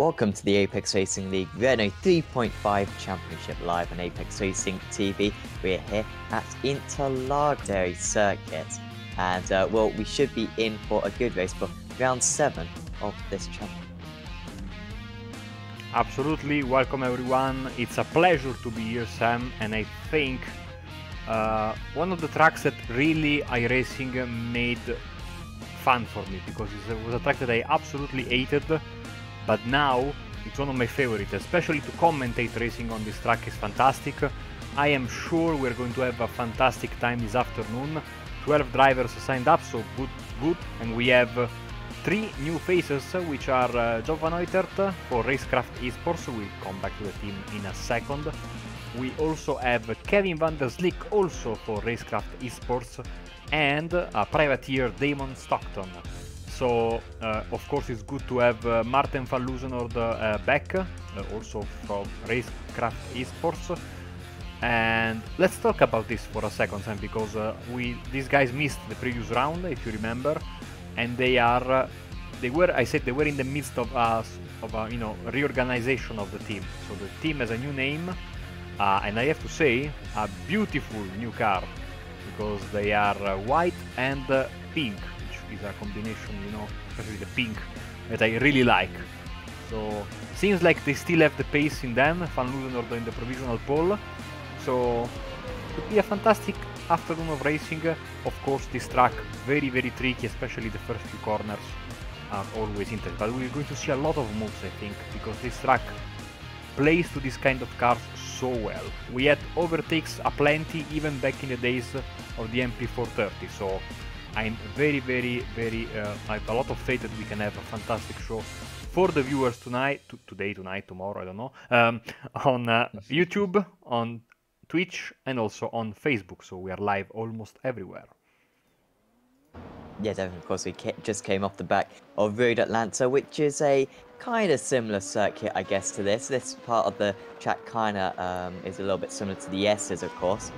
Welcome to the Apex Racing League Renault 3.5 Championship live on Apex Racing TV. We're here at Interlagos circuit, and well, we should be in for a good race for round 7 of this championship. Absolutely, welcome everyone. It's a pleasure to be here, Sam, and I think one of the tracks that really iRacing made fun for me, because it was a track that I absolutely hated, but now it's one of my favorites. Especially to commentate racing on this track is fantastic. I am sure we're going to have a fantastic time this afternoon. 12 drivers signed up, so good. And we have 3 new faces, which are Job Van Uitert for Racecraft Esports. We'll come back to the team in a second. We also have Kevin van der Slik also for Racecraft Esports, and a privateer, Damon Stockton. So, of course, it's good to have Martin van Loosenord back, also from Racecraft Esports. And let's talk about this for a second, Sam, because these guys missed the previous round, if you remember, and they were in the midst of a reorganization of the team. So the team has a new name, and I have to say, a beautiful new car, because they are white and pink, which is a combination, especially the pink, that I really like. So seems like they still have the pace in them. Van Loosenord in the provisional pole. So it could be a fantastic afternoon of racing. Of course, this track very tricky, especially the first few corners are always interesting. But we're going to see a lot of moves, I think, because this track plays to this kind of cars so well. We had overtakes aplenty even back in the days of the MP430. So I'm very I have a lot of faith that we can have a fantastic show for the viewers tonight, tomorrow, I don't know, on YouTube, on Twitch, and also on Facebook. So we are live almost everywhere. Yeah, definitely. Of course, we just came off the back of Road Atlanta, which is a kind of similar circuit, I guess, to this. This part of the track kind of is a little bit similar to the S's, of course.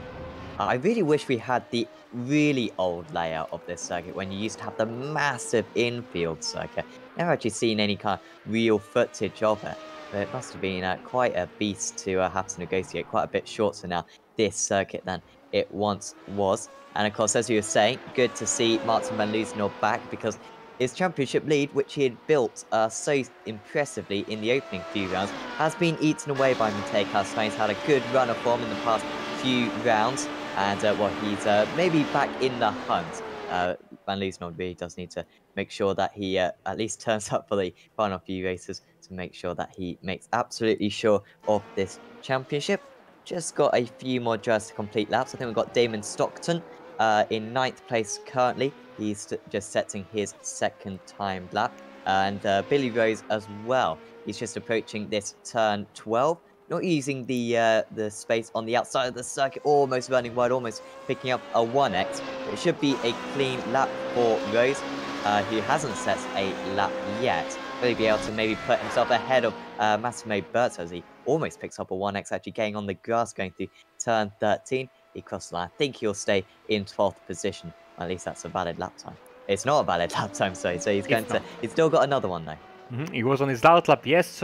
I really wish we had the really old layout of this circuit, when you used to have the massive infield circuit. Never actually seen any kind of real footage of it, but it must have been quite a beast to have to negotiate. Quite a bit shorter now, this circuit, than it once was. And of course, as you were saying, good to see Martin van Loosenord back, because his championship lead, which he had built so impressively in the opening few rounds, has been eaten away by Matej Kastanje. He's had a good run of form in the past few rounds, and well, he's maybe back in the hunt. Van Loosenord really does need to make sure that he at least turns up for the final few races, to make sure that he makes absolutely sure of this championship. Just got a few more drivers to complete laps. I think we've got Damon Stockton in 9th place currently. He's just setting his 2nd timed lap. And Billy Rose as well. He's just approaching this turn 12. Not using the space on the outside of the circuit, almost running wide, almost picking up a 1x. It should be a clean lap for Rose, who hasn't set a lap yet. Will he be able to maybe put himself ahead of Massimo Berto, as he almost picks up a 1x, actually getting on the grass, going through turn 13. He crossed the line. I think he'll stay in 12th position. At least that's a valid lap time. It's not a valid lap time, so he's going to. He's still got another one though. He was on his last lap, yes.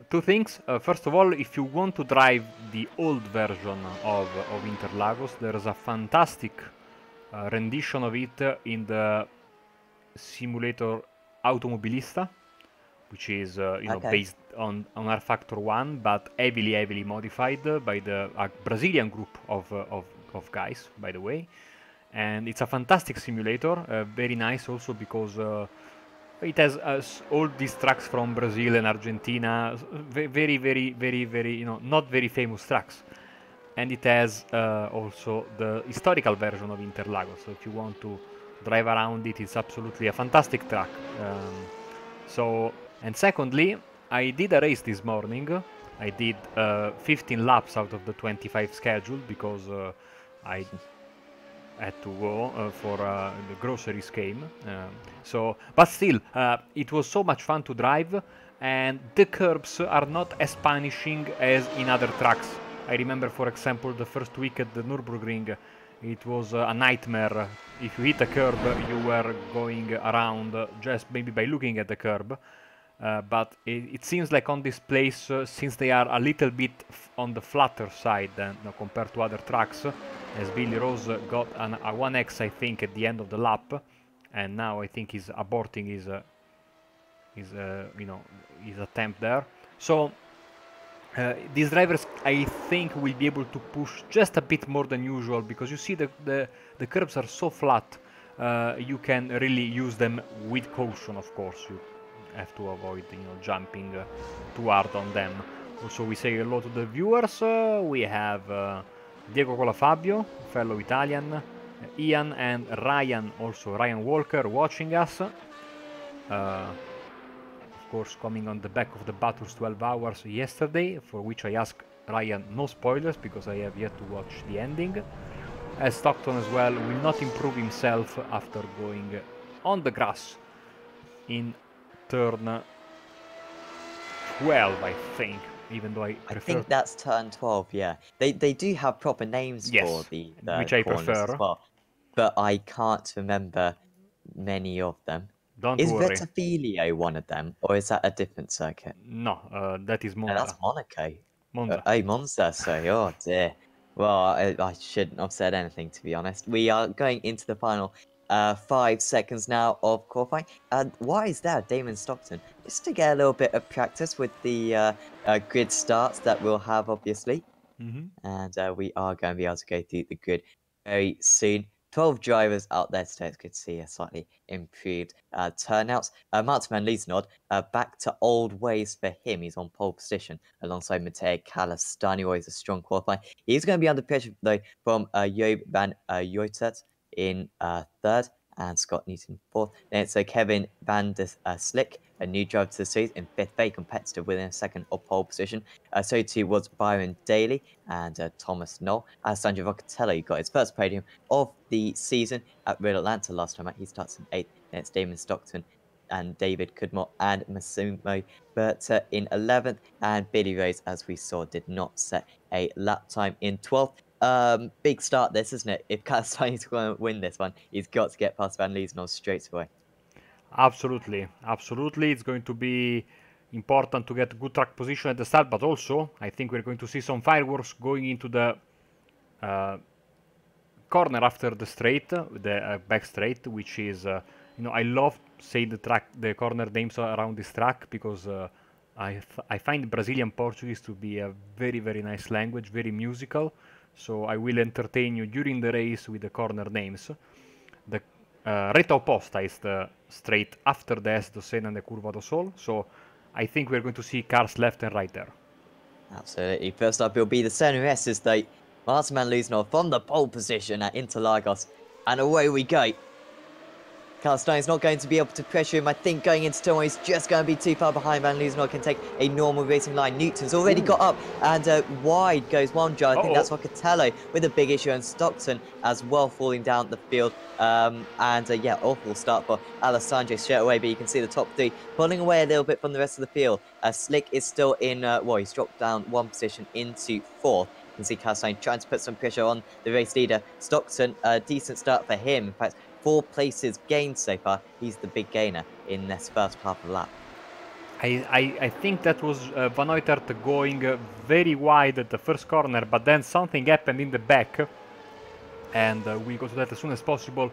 2 things. First of all, if you want to drive the old version of Interlagos, there is a fantastic rendition of it in the simulator Automobilista, which is based on R-Factor 1, but heavily modified by the Brazilian group of guys, by the way. And it's a fantastic simulator, very nice also, because it has all these tracks from Brazil and Argentina, very not very famous tracks. And it has also the historical version of Interlagos, so if you want to drive around it, it's absolutely a fantastic track. And secondly, I did a race this morning. I did 15 laps out of the 25 scheduled, because I had to go for the groceries came. But still, it was so much fun to drive, and the curbs are not as punishing as in other tracks. I remember, for example, the first week at the Nürburgring, it was a nightmare. If you hit a curb, you were going around just maybe by looking at the curb. but it seems like on this place, since they are a little bit on the flatter side than compared to other tracks, as Billy Rose got a 1x, I think, at the end of the lap, and now I think he's aborting his attempt there. So these drivers, I think, will be able to push just a bit more than usual, because you see the curves are so flat. You can really use them with caution, of course. You have to avoid, jumping too hard on them. Also, we say hello to the viewers. We have Diego Colafabio, fellow Italian, Ian and Ryan, also Ryan Walker, watching us. Of course, coming on the back of the Battles 12 Hours yesterday, for which I asked Ryan no spoilers, because I have yet to watch the ending. As Stockton as well will not improve himself after going on the grass in turn 12, I think, even though I prefer... I think that's turn 12, yeah. They do have proper names for the which I corners prefer. as well, but I can't remember many of them. Don't Is worry. Vetafilio one of them, or is that a different circuit? No, that is Monza. No, that's Monaco. Monza. Oh, Monza, sorry. Oh, dear. Well, I shouldn't have said anything, to be honest. We are going into the final 5 seconds now of qualifying. And why is there Damon Stockton? Just to get a little bit of practice with the grid starts that we'll have, obviously. And we are going to be able to go through the grid very soon. 12 drivers out there today. It's good to see a slightly improved turnouts. Martin van Liesnod, back to old ways for him. He's on pole position alongside Matej Kalastani, always a strong qualifier. He's going to be under pressure, though, from Job van Joitert in third and Scott Newton fourth. Then it's Kevin van der Slick, a new driver to the series, in fifth, very competitive within a second of pole position. So too was Byron Daly and Thomas Knoll. Alessandro Vocatello got his first podium of the season at Renault Atlanta last time out. He starts in 8th. Then it's Damon Stockton and David Cudmore and Massimo Berta in 11th. And Billy Rose, as we saw, did not set a lap time in 12th. Big start this, isn't it? If Kalastani's going to win this one, he's got to get past Van Liesnod straight away. Absolutely. It's going to be important to get good track position at the start, but also I think we're going to see some fireworks going into the corner after the straight, the back straight, which is, I love saying the corner names around this track, because I find Brazilian Portuguese to be a very, very nice language, very musical. So I will entertain you during the race with the corner names. The Reta Opposta is the straight after the S do Sena and the Curva do Sol. So I think we're going to see cars left and right there. Absolutely. First up, it'll be the Senna S's, though. Martin van Liesnod from the pole position at Interlagos. And away we go. Kalastani's not going to be able to pressure him. I think going into turn 1, he's just going to be too far behind. Van Liesnod can take a normal racing line. Newton's already got up, and wide goes one driver. I think that's Vocatello with a big issue, and Stockton as well falling down the field. Yeah, awful start for Alessandro straight away, but you can see the top 3 pulling away a little bit from the rest of the field. Slick is still in, he's dropped down 1 position into 4th. You can see Kalastani trying to put some pressure on the race leader. Stockton, a decent start for him. In fact, 4 places gained so far. He's the big gainer in this first half of the lap. I think that was Van Oitert going very wide at the first corner, but then something happened in the back, and we go to that as soon as possible,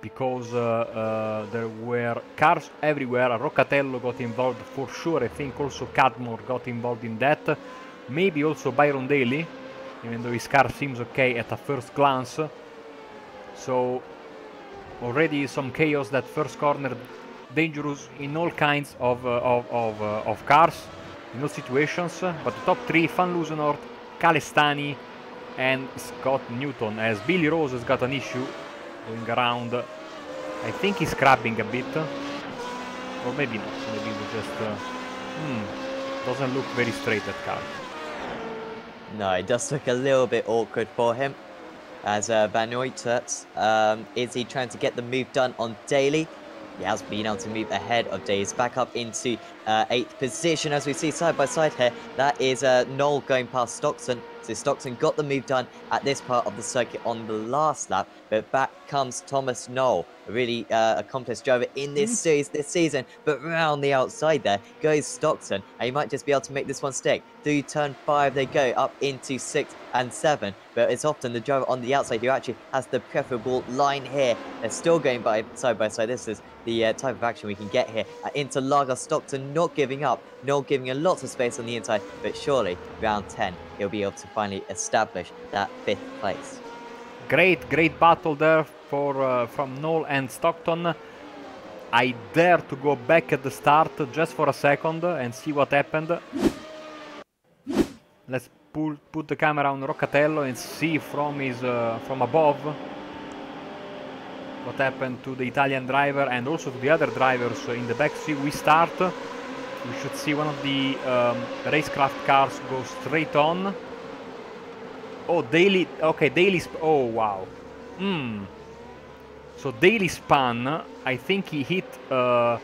because there were cars everywhere. Roccatello got involved for sure. I think also Cadmore got involved in that. Maybe also Byron Daly, even though his car seems okay at a first glance. So already some chaos that first corner, dangerous in all kinds of cars, in all situations. But the top 3, Van Liesnod, Kalastani and Scott Newton, as Billy Rose has got an issue going around. I think he's crabbing a bit, or maybe not, maybe he just doesn't look very straight, that car. No, it does look a little bit awkward for him. As Van Oitert, is he trying to get the move done on Daly? He has been able to move ahead of Daly. He's back up into 8th position, as we see side by side here. That is Knoll going past Stockton. So Stockton got the move done at this part of the circuit on the last lap, but back comes Thomas Knoll, a really accomplished driver in this series this season, but round the outside there goes Stockton, and he might just be able to make this one stick. Through turn 5 they go, up into 6 and 7, but it's often the driver on the outside who actually has the preferable line here. They're still going by side. This is the type of action we can get here at Interlagos. Stockton not giving up, not giving a lot of space on the inside, but surely round 10 he'll be able to finally establish that 5th place. Great battle there for from Knoll and Stockton. I dare to go back at the start just for a second and see what happened. Let's put the camera on Roccatello and see from his from above what happened to the Italian driver and also to the other drivers in the back seat. We start. We should see one of the racecraft cars go straight on. Oh, Daly. Okay, Daly. Oh, wow. So Daly spun. I think he hit a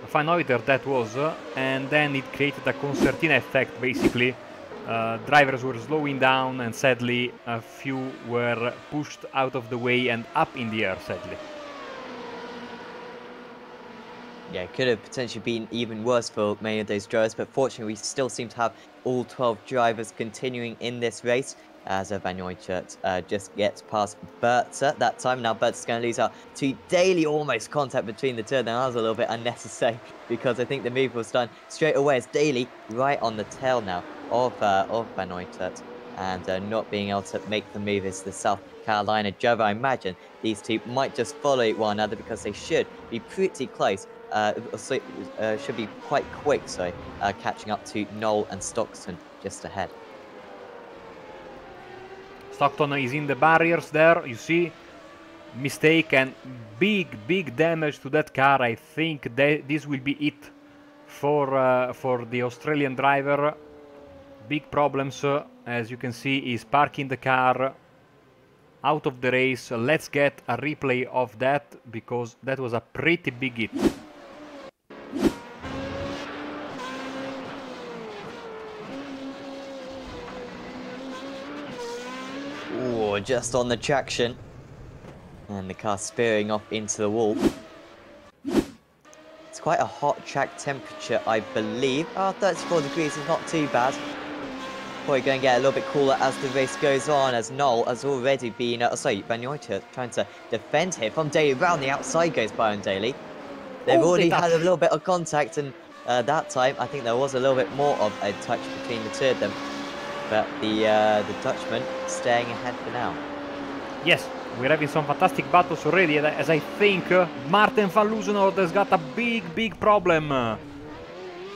Fanoiter, that was, and then it created a concertina effect, basically. Drivers were slowing down, and sadly, a few were pushed out of the way and up in the air, sadly. Yeah, it could have potentially been even worse for many of those drivers, but fortunately we still seem to have all 12 drivers continuing in this race, as Van Uytert just gets past Bertzer that time. Now Bertzer's going to lose out to Daly. Almost contact between the two of them. That was a little bit unnecessary because I think the move was done straight away as Daly right on the tail now of Van Uytert, and not being able to make the move is the South Carolina driver. I imagine these two might just follow one another because they should be pretty close. Should be quite quick, so catching up to Knoll and Stockton just ahead. Stockton is in the barriers there, you see, mistake and big damage to that car. I think this will be it for the Australian driver. Big problems, as you can see, he's parking the car out of the race. Let's get a replay of that because that was a pretty big hit. Ooh, just on the traction. And the car spearing off into the wall. It's quite a hot track temperature, I believe. 34 degrees is not too bad. Probably going to get a little bit cooler as the race goes on, as Knoll has already been... Van Uytert trying to defend here from Daly. Round the outside goes Byron Daly. They've already had a little bit of contact, and that time I think there was a little bit more of a touch between the two of them. But the Dutchman staying ahead for now. Yes, we're having some fantastic battles already, as I think Martin van Loosenhoort has got a big problem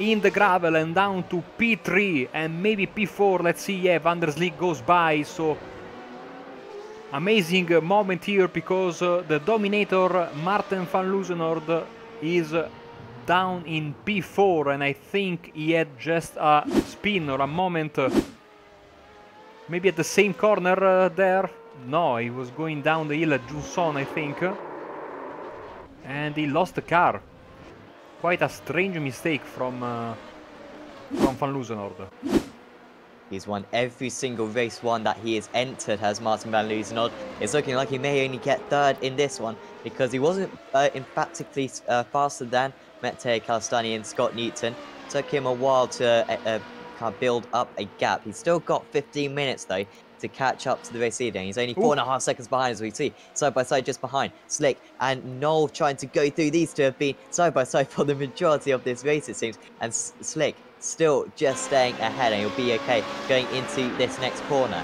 in the gravel and down to P3 and maybe P4. Let's see. Yeah, Van der Sleek goes by, so amazing moment here because the Dominator Martin van Loosenhoort is down in P4, and I think he had just a spin or a moment maybe at the same corner there. No, he was going down the hill at Junson, I think, and he lost the car. Quite a strange mistake from Van Loosenhoort. He's won every single race that he has entered, has Martin van Loosenhoort. It's looking like he may only get third in this one because he wasn't emphatically faster than Mete Calistani and Scott Newton. Took him a while to kind of build up a gap. He's still got 15 minutes though to catch up to the race leader. He's only 4.5 seconds behind, as we see, side by side just behind. Slick and Knoll trying to go through. These two have been side by side for the majority of this race, it seems, and Slick still just staying ahead, and he'll be okay going into this next corner.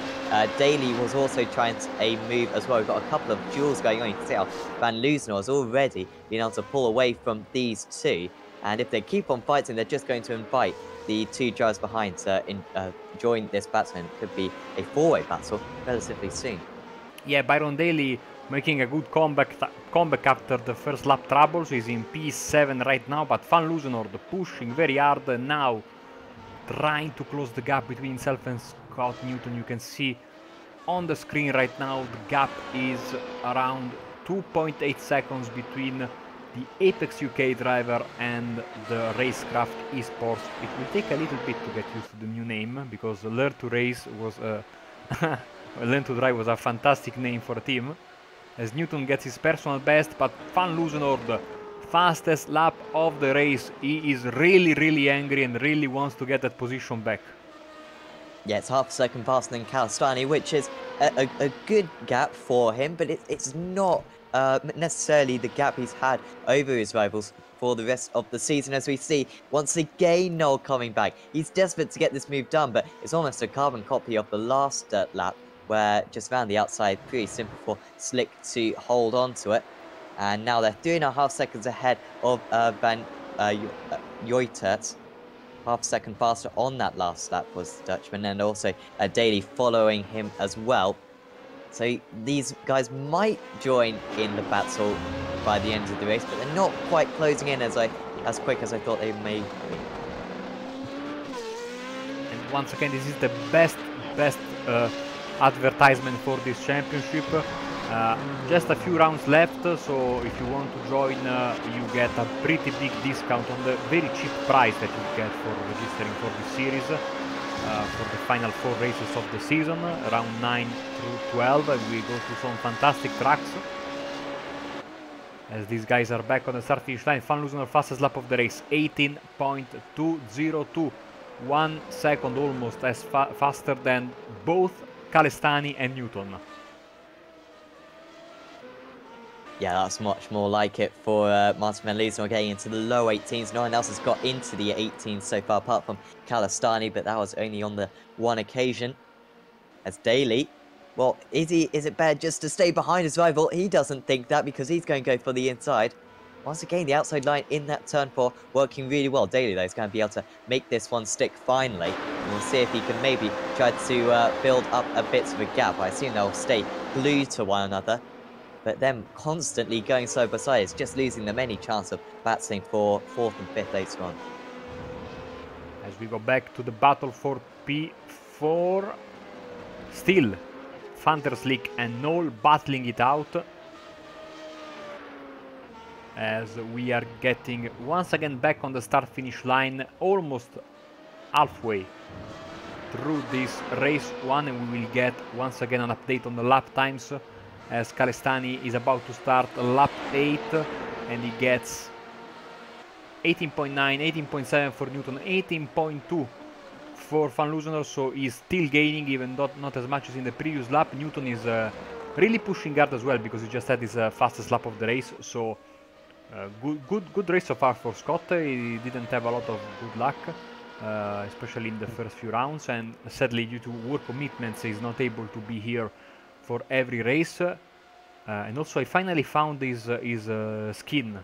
Daly was also trying a move as well. We've got a couple of duels going on. You can see how Van Loosenhoort has already been able to pull away from these two, and if they keep on fighting, they're just going to invite the two drivers behind to join this battle, and it could be a four-way battle relatively soon. Yeah, Byron Daly making a good comeback after the first lap troubles. He's in P7 right now, but Van Loosenhoort pushing very hard now, trying to close the gap between himself and Scott Newton. You can see on the screen right now the gap is around 2.8 seconds between the Apex UK driver and the Racecraft Esports. It will take a little bit to get used to the new name because Learn to Race was Learn to Drive was a fantastic name for a team. As Newton gets his personal best, but Van Loosenhoorn, fastest lap of the race. He is really angry and really wants to get that position back. Yeah, it's half a second faster than Calistani, which is a good gap for him, but it's not necessarily the gap he's had over his rivals for the rest of the season. As we see, once again, Noel coming back. He's desperate to get this move done, but it's almost a carbon copy of the last lap, where just around the outside, pretty simple for Slick to hold on to it. And now they're 3.5 seconds ahead of Van Joitert. Half a second faster on that last lap was the Dutchman, and also Daly following him as well. So these guys might join in the battle by the end of the race, but they're not quite closing in as quick as I thought they may be. And once again, this is the best advertisement for this championship. Just a few rounds left, so if you want to join, you get a pretty big discount on the very cheap price that you get for registering for this series for the final 4 races of the season, around 9 through 12. We go to some fantastic tracks. As these guys are back on the start-finish line, Van Loosenhoorn fastest lap of the race, 18.202, 1 second almost as faster than both Calistani and Newton. Yeah, that's much more like it for Martin Van Loosenhoorn getting into the low 18s. No one else has got into the 18s so far, apart from Calistani, but that was only on the one occasion. As Daly, well, is it better just to stay behind his rival? He doesn't think that, because he's going to go for the inside. Once again, the outside line in that turn 4 working really well. Daly, though, is going to be able to make this one stick finally. And we'll see if he can maybe try to build up a bit of a gap. I assume they'll stay glued to one another. But them constantly going side by side is just losing them any chance of battling for 4th and 5th later on. As we go back to the battle for P4, still Van der Slick and Noel battling it out. As we are getting once again back on the start-finish line, almost halfway through this race 1, and we will get once again an update on the lap times, as Calistani is about to start lap 8 and he gets 18.9, 18.7 for Newton, 18.2 for Van Loosenhoorn, so he's still gaining, even not as much as in the previous lap. Newton is really pushing hard as well, because he just had his fastest lap of the race, so good race so far for Scott. He didn't have a lot of good luck, especially in the first few rounds, and sadly due to work commitments he's not able to be here for every race. And also I finally found his skin,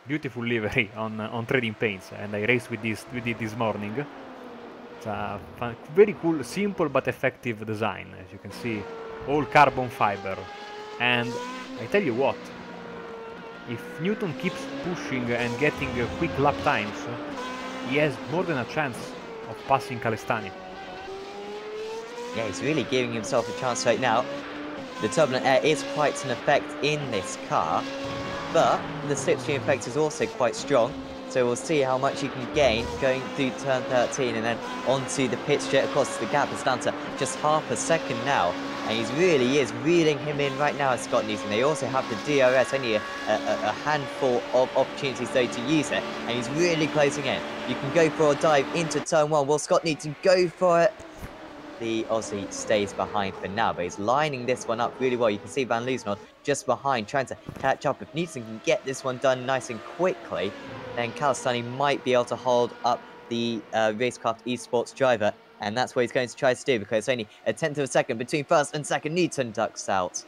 beautiful livery on Trading Paints, and I raced with it this morning. It's a very cool, simple but effective design. As you can see, all carbon fiber. And I tell you what, if Newton keeps pushing and getting quick lap times, he has more than a chance of passing Calistani. Yeah, he's really giving himself a chance right now. The turbulent air is quite an effect in this car, but the slipstream effect is also quite strong. So we'll see how much he can gain going through turn 13 and then onto the pit straight. Of course, the gap is down to just half a second now, and he really is reeling him in right now, Scott Newton. They also have the DRS, only a handful of opportunities though to use it, and he's really closing in. You can go for a dive into turn 1. Will Scott Newton go for it? The Aussie stays behind for now, but he's lining this one up really well. You can see Van Loosenhoorn just behind, trying to catch up. If Newton can get this one done nice and quickly, then Calistani might be able to hold up the Racecraft Esports driver, and that's what he's going to try to do, because it's only a 1/10 of a second between first and second. Newton ducks out,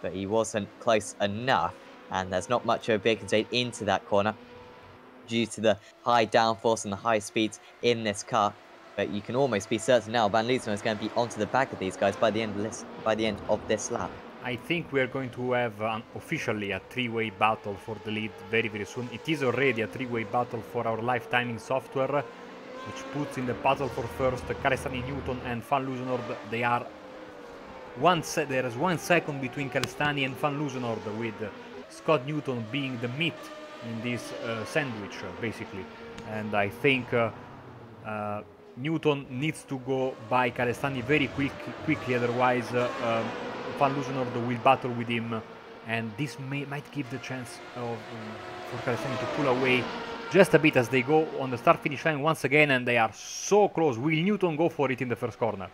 but he wasn't close enough, and there's not much of a big contain into that corner due to the high downforce and the high speeds in this car. But you can almost be certain now Van Loosenhoorn is going to be onto the back of these guys by the end of this lap. I think we are going to have officially a 3-way battle for the lead very, very soon. It is already a 3-way battle for our live timing software, which puts in the battle for first Calistani, Newton and Van Loosenhoorn. They are there is 1 second between Calistani and Van Loosenhoorn, with Scott Newton being the meat in this sandwich, basically. And I think Newton needs to go by Calestani very quickly, otherwise Van Loosenord will battle with him, and this might give the chance for Calestani to pull away just a bit as they go on the start-finish line once again, and they are so close. Will Newton go for it in the first corner?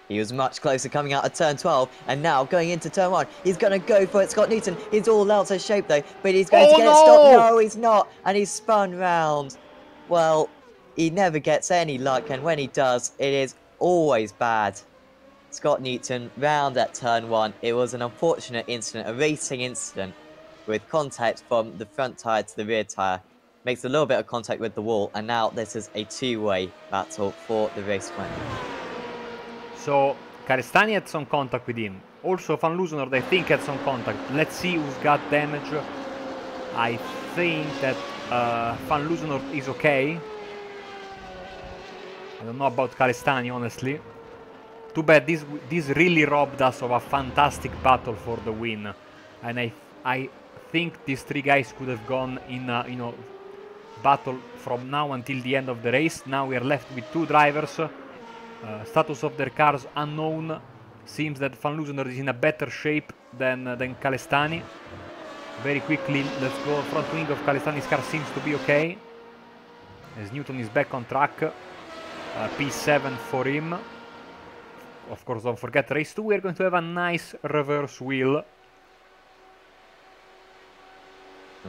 He was much closer coming out of turn 12, and now going into turn 1. He's going to go for it. Scott Newton, he's all out of shape though, but he's going to get it stopped. No, he's not, and he's spun round. Well, he never gets any luck, and when he does, it is always bad. Scott Newton round at turn 1. It was an unfortunate incident, a racing incident, with contact from the front tyre to the rear tyre. Makes a little bit of contact with the wall, and now this is a two-way battle for the race win. So Calestani had some contact with him. Also Van Loosenord, I think, had some contact. Let's see who's got damage. I think that Van Loosenord is okay. I don't know about Calestani, honestly. Too bad. This really robbed us of a fantastic battle for the win, and I think these three guys could have gone in a, battle from now until the end of the race. Now we are left with two drivers. Status of their cars unknown. Seems that Van Loosenord is in a better shape than Calestani. Very quickly, let's go. Front wing of Calestani's car seems to be okay, as Newton is back on track. P7 for him. Of course, don't forget race 2. We're going to have a nice reverse wheel.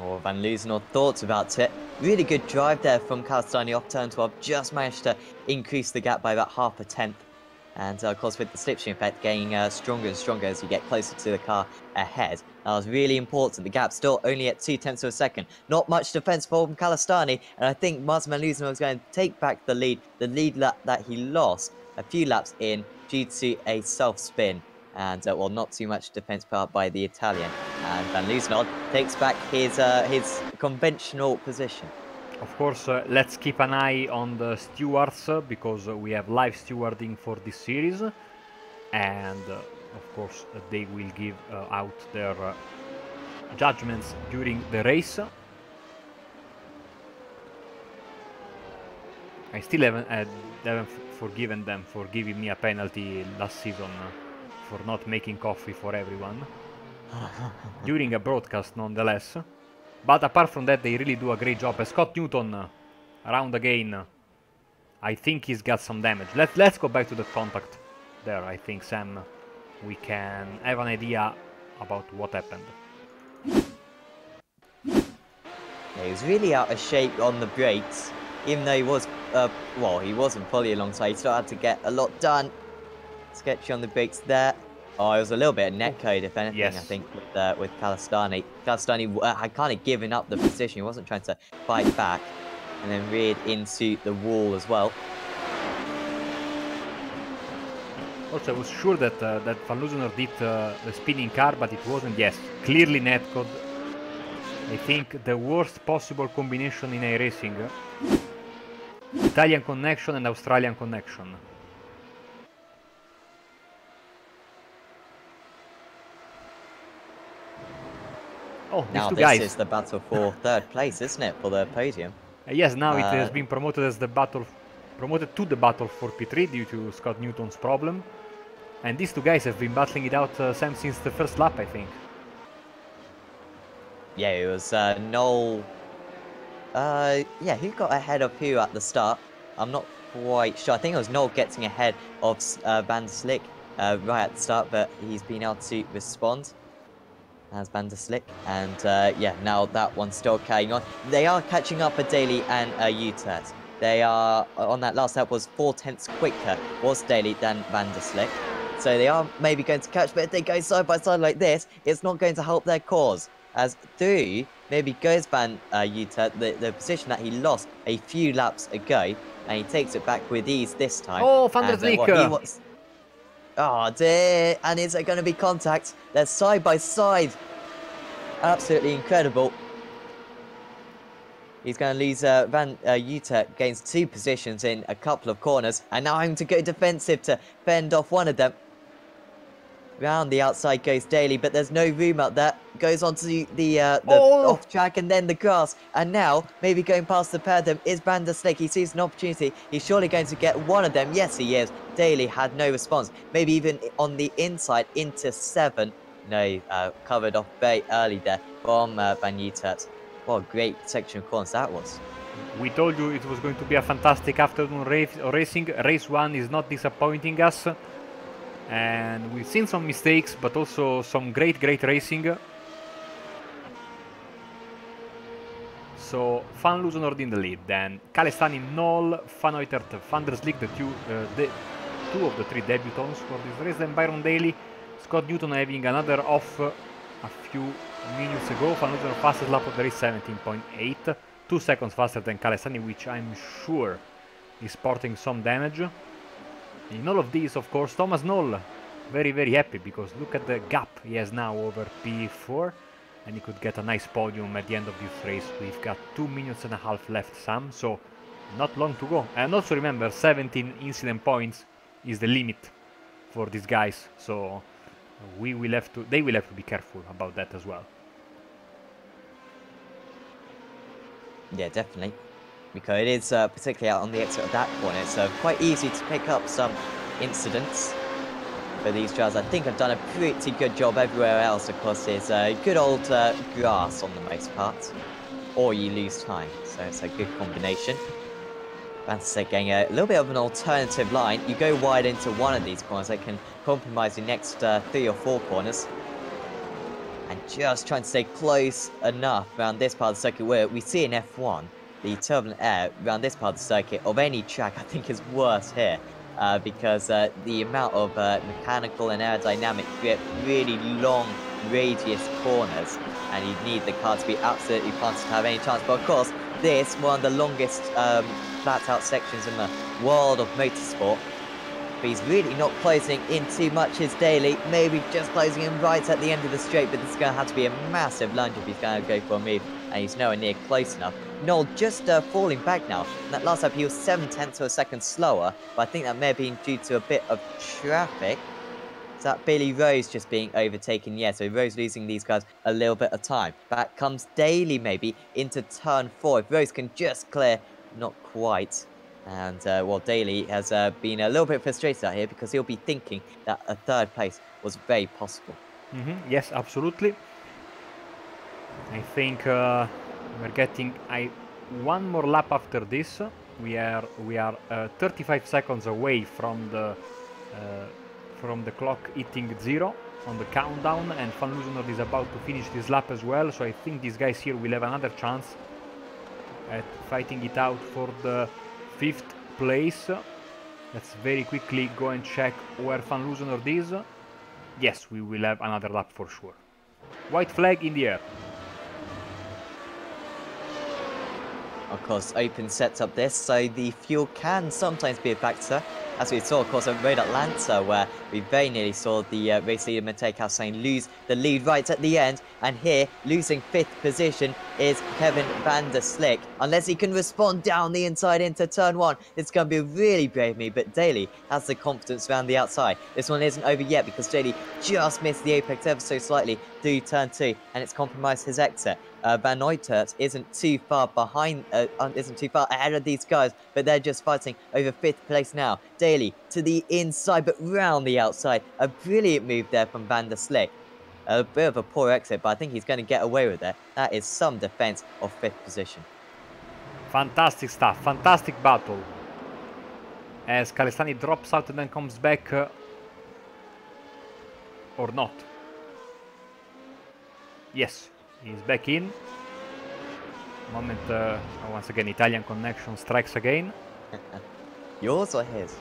Oh, Van Loosenord thoughts about it. Really good drive there from Calestani off turn 12. Just managed to increase the gap by about half a tenth. And of course, with the slipstream effect getting stronger and stronger as you get closer to the car ahead. That was really important. The gap still only at 0.2 of a second. Not much defense from Calestani. And I think Martin Van Loosenord is going to take back the lead lap that he lost a few laps in due to a self-spin. And, well, not too much defense put up by the Italian. And Van Loosenord takes back his conventional position. Of course, let's keep an eye on the stewards, because we have live stewarding for this series. And, of course, they will give out their judgments during the race. I still haven't forgiven them for giving me a penalty last season for not making coffee for everyone. During a broadcast, nonetheless. But apart from that, they really do a great job. Scott Newton, around again. I think he's got some damage. Let's go back to the contact there. I think, Sam, we can have an idea about what happened. Yeah, he was really out of shape on the brakes. Even though he was, well, he wasn't fully alongside. He still had to get a lot done. Sketchy on the brakes there. Oh, it was a little bit of netcode, if anything, yes. I think, with Calestani. Calestani had kind of given up the position. He wasn't trying to fight back. And then reared into the wall as well. Also, I was sure that Van Loosenord did the spinning car, but it wasn't. Yes, clearly netcode. I think the worst possible combination in iRacing. Italian connection and Australian connection. Oh, now these two guys. This is the battle for third place, isn't it, for the podium? Yes, now it has been promoted as the battle, promoted to the battle for P3 due to Scott Newton's problem, and these two guys have been battling it out, Sam, since the first lap, I think. Yeah, it was Noel. Yeah, who got ahead of who at the start? I'm not quite sure. I think it was Noel getting ahead of Van der Slick right at the start, but he's been able to respond as Van der Slick. And yeah, now that one's still carrying on. They are catching up for Daly and Utert. They are, on that last lap, was 4/10 quicker, was Daly than Van der Slick. So they are maybe going to catch, but if they go side by side like this, it's not going to help their cause. As through maybe goes Van Utert, the position that he lost a few laps ago, and he takes it back with ease this time. Oh, Van der Slick! Oh dear, and is there going to be contact? They're side by side. Absolutely incredible. He's going to lose Van Utert gains 2 positions in a couple of corners, and now having to go defensive to fend off one of them. Round the outside goes Daly, but there's no room up there. Goes onto the Oh! off track and then the grass. And now, maybe going past the pair of them is Van der Slik. He sees an opportunity. He's surely going to get one of them. Yes, he is. Daly had no response. Maybe even on the inside into 7. No, covered off very early there from Van Uitert. What a great section of corners that was. We told you it was going to be a fantastic afternoon racing. Race 1 is not disappointing us. And we've seen some mistakes, but also some great racing. So, Van Loosenhoorn in the lead, then Calestani, Knoll, Van Uitert, Van der Slik, the two of the 3 debutants for this race. Then Byron Daly, Scott Newton having another off a few minutes ago. Van Loosenhoorn fastest lap of the race, 17.8. 2 seconds faster than Calestani, which I'm sure is sporting some damage. In all of these, of course, Thomas Knoll, very happy, because look at the gap he has now over P4, and he could get a nice podium at the end of this race. We've got 2 minutes and a half left, Sam, so not long to go. And also remember, 17 incident points is the limit for these guys, so they will have to be careful about that as well. Yeah, definitely. Because it is, particularly out on the exit of that corner, it's quite easy to pick up some incidents. But these drivers, I think, have done a pretty good job everywhere else. Of course, it's good old grass on the most part. Or you lose time, so it's a good combination. Van der Slik getting a little bit of an alternative line. You go wide into one of these corners, they can compromise the next 3 or 4 corners. And just trying to stay close enough around this part of the circuit where we see in F1, the turbulent air around this part of the circuit of any track, I think, is worse here. Because the amount of mechanical and aerodynamic grip, really long radius corners, and you need the car to be absolutely planted to have any chance. But of course, this, one of the longest flat-out sections in the world of motorsport. But he's really not closing in too much as Daly, maybe just closing in right at the end of the straight, but this is going to have to be a massive lunge if he's going to go for a move, and he's nowhere near close enough. Knoll just falling back now. And that last lap he was 7/10 of a second slower, but I think that may have been due to a bit of traffic. Is that Billy Rose just being overtaken? Yeah, so Rose losing these guys a little bit of time. Back comes Daly maybe into turn 4. If Rose can just clear, not quite. And, well, Daly has been a little bit frustrated out here because he'll be thinking that a 3rd place was very possible. Yes, absolutely. I think we're getting one more lap after this. We are 35 seconds away from the clock hitting 0 on the countdown, and Van Loosenhoorn is about to finish this lap as well. So I think these guys here will have another chance at fighting it out for the 5th place. Let's very quickly go and check where Van Loosenhoorn is. Yes, we will have another lap for sure. White flag in the air. Of course, open sets up this, so the fuel can sometimes be a factor. As we saw, of course, at Road Atlanta, where we very nearly saw the race leader Matej Kalsane lose the lead right at the end. And here, losing 5th position is Kevin Van der Slik. Unless he can respond down the inside into turn 1, it's going to be a really brave move. But Daly has the confidence around the outside. This one isn't over yet because Daly just missed the apex ever so slightly through turn 2, and it's compromised his exit. Van Uitert isn't too far behind, isn't too far ahead of these guys, but they're just fighting over 5th place now. Daly to the inside, but round the outside. A brilliant move there from Van der Slik. A bit of a poor exit, but I think he's going to get away with it. That is some defense of 5th position. Fantastic stuff, fantastic battle. As Calestani drops out and then comes back, or not. Yes, he's back in. Moment, once again, Italian connection strikes again. Yours or his?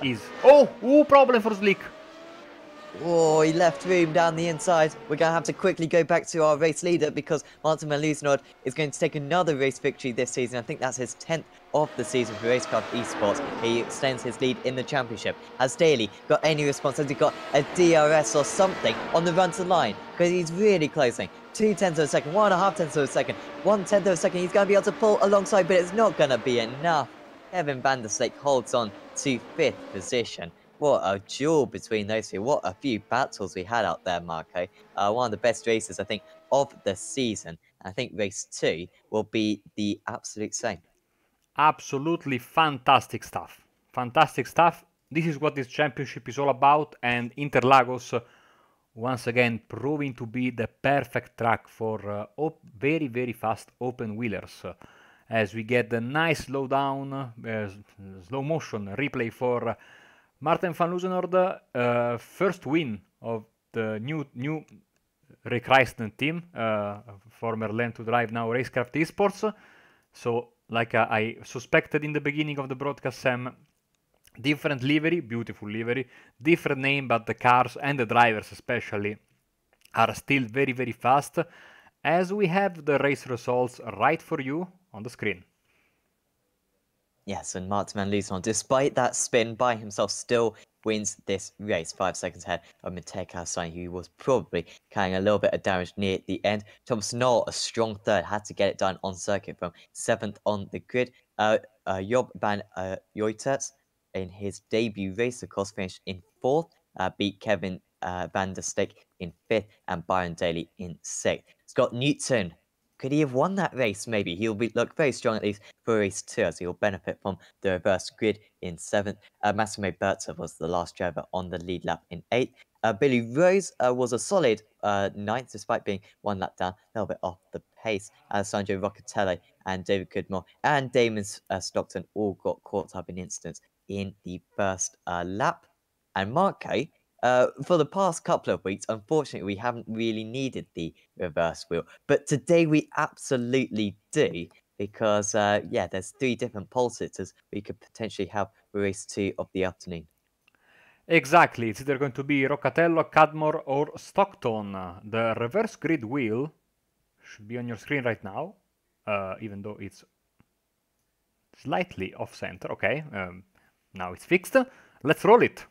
His. Oh, problem for Slik. Oh, he left room down the inside. We're going to have to quickly go back to our race leader because Martin Van Loosenhoorn is going to take another race victory this season. I think that's his 10th of the season for Racecraft Esports. He extends his lead in the championship. Has Daly got any response? Has he got a DRS or something on the run to line? Because he's really closing. 0.2 of a second, 1.5 of a second, 1/10 of a second. He's going to be able to pull alongside, but it's not going to be enough. Kevin Van der Slik holds on to 5th position. What a duel between those two. What a few battles we had out there, Marco. One of the best races, I think, of the season. I think race 2 will be the absolute same. Absolutely fantastic stuff. Fantastic stuff. This is what this championship is all about, and Interlagos once again proving to be the perfect track for very, very fast open wheelers. As we get the nice slow down, slow motion replay for Martin van Loosenhoorn, first win of the new Recreation team, former Land to Drive, now Racecraft Esports. So, like I suspected in the beginning of the broadcast, Sam, different livery, beautiful livery, different name, but the cars and the drivers especially are still very, very fast, as we have the race results right for you on the screen. Yes, and Martin van Loosenhoorn, despite that spin by himself, still wins this race 5 seconds ahead of Matej Kawasaki, who was probably carrying a little bit of damage near the end. Thomas Knoll, a strong third, had to get it done on circuit from 7th on the grid. Job van Joyterts, in his debut race, of course, finished in 4th, beat Kevin van der Steek in 5th, and Byron Daly in 6th. Scott Newton, could he have won that race? Maybe. He'll look very strong at least for race 2, as he'll benefit from the reverse grid in 7th. Massimo Berta was the last driver on the lead lap in 8th. Billy Rose was a solid 9th, despite being 1 lap down, a little bit off the pace. Alessandro Roccatelli and David Goodmore and Damon Stockton all got caught up in incidents in the first lap. And Marco, for the past couple of weeks, unfortunately, we haven't really needed the reverse wheel. But today we absolutely do, because, yeah, there's 3 different pole sitters we could potentially have for race 2 of the afternoon. Exactly, it's either going to be Roccatello, Cadmore, or Stockton. The reverse grid wheel should be on your screen right now, even though it's slightly off center. Okay, now it's fixed. Let's roll it.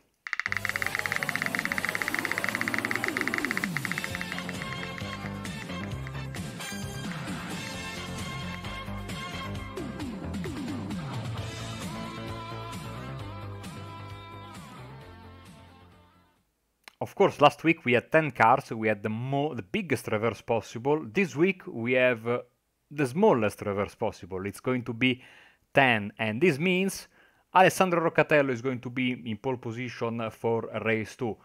Of course, last week we had 10 cars, we had the biggest reverse possible. This week we have the smallest reverse possible. It's going to be 10, and this means Alessandro Roccatello is going to be in pole position for race 2.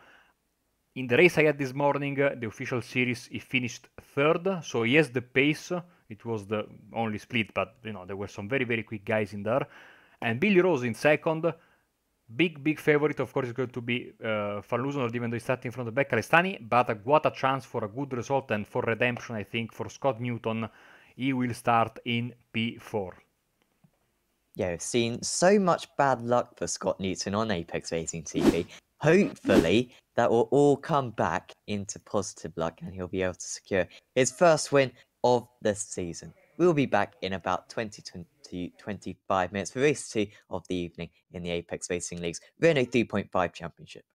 In the race I had this morning, the official series, he finished 3rd, so he has the pace. It was the only split, but you know there were some very, very quick guys in there. And Billy Rose in 2nd. Big favorite, of course, is going to be Van Loosenhoorn, even though he's starting from the back, Calestani, but what a chance for a good result and for redemption, I think, for Scott Newton. He will start in P4. Yeah, we've seen so much bad luck for Scott Newton on Apex Racing TV. Hopefully, that will all come back into positive luck and he'll be able to secure his first win of the season. We'll be back in about 20 to 25 minutes for race 2 of the evening in the Apex Racing League's Renault 3.5 Championship.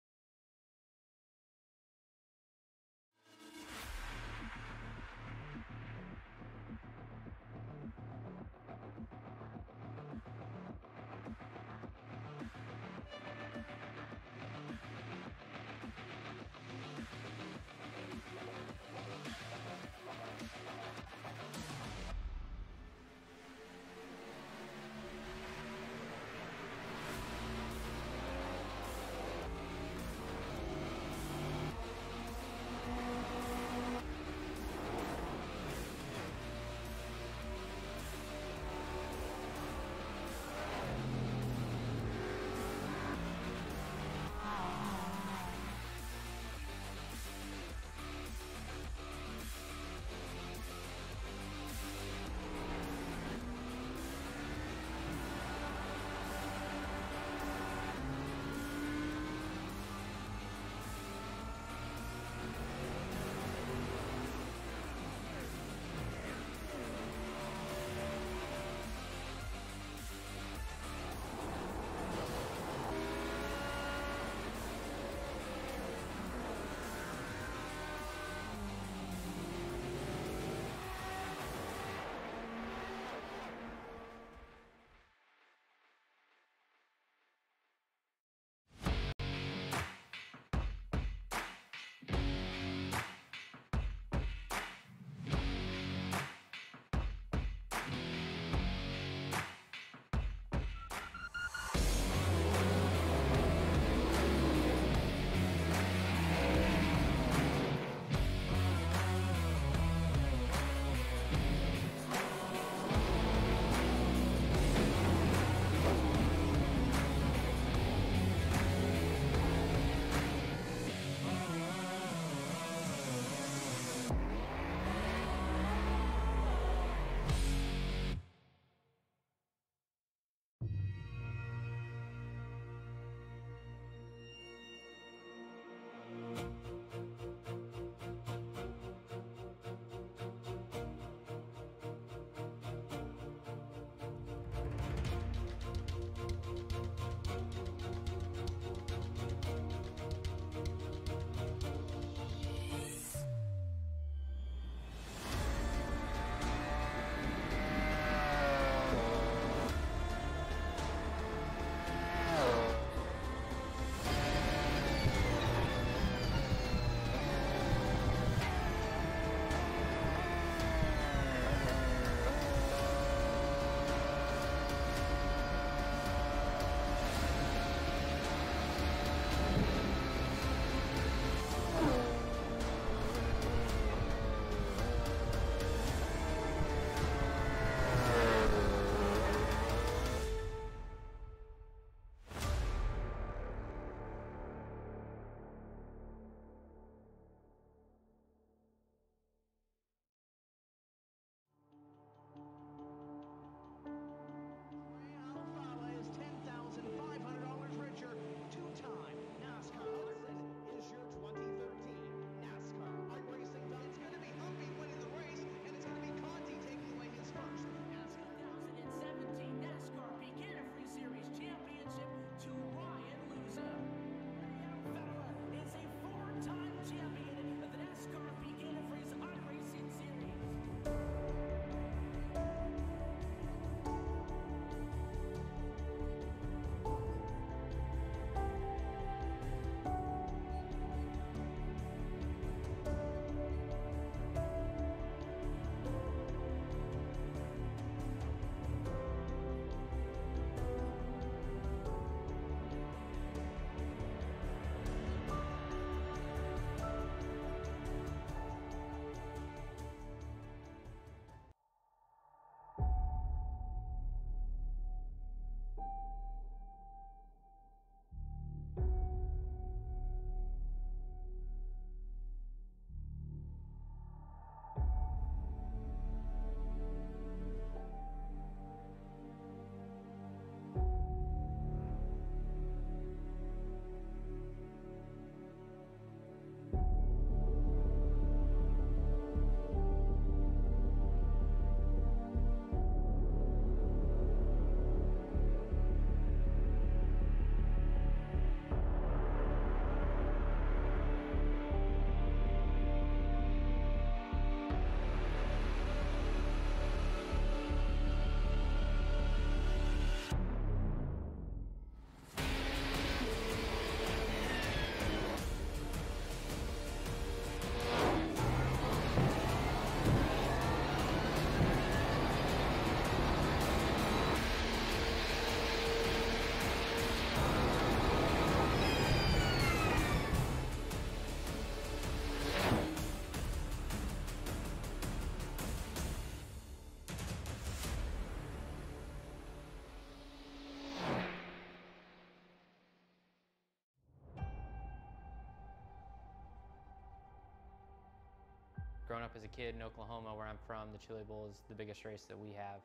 Growing up as a kid in Oklahoma, where I'm from, the Chili Bowl is the biggest race that we have.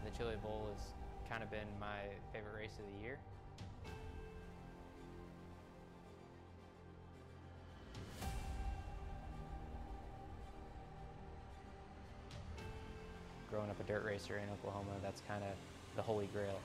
The Chili Bowl has kind of been my favorite race of the year. Growing up a dirt racer in Oklahoma, that's kind of the holy grail.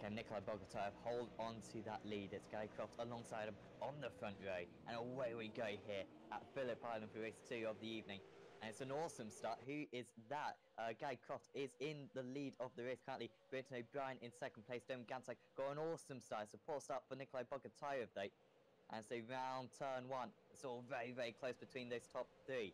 Can Nikolai Bogotayev hold on to that lead? It's Guy Croft alongside him on the front row. And away we go here at Phillip Island for race 2 of the evening. And it's an awesome start. Who is that? Guy Croft is in the lead of the race currently. Brenton O'Brien in second place. Dom Gansak got an awesome start. It's a poor start for Nikolai Bogotayev though. As they round turn 1, it's all very, very close between those top 3.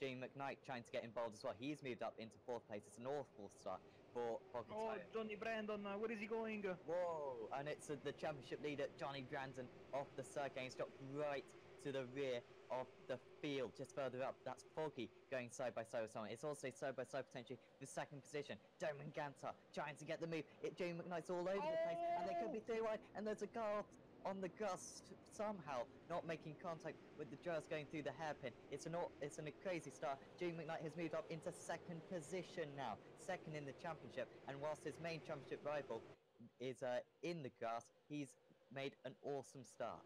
Jamie McKnight trying to get involved as well. He's moved up into 4th place. It's an awful start for Pocket Oh, Tire. Johnny Brandon, where is he going? Whoa! And it's the championship leader, Johnny Brandon, off the circuit. He's dropped right to the rear of the field, just further up. That's Foggy going side by side with someone. It's also side by side potentially the 2nd position. Damon Gantar trying to get the move. Jamie McKnight's all over the place, and they could be 3 wide. And there's a car on the grass somehow not making contact with the grass going through the hairpin. It's a crazy start. Jamie McKnight has moved up into 2nd position now, 2nd in the championship. And whilst his main championship rival is in the grass, he's made an awesome start.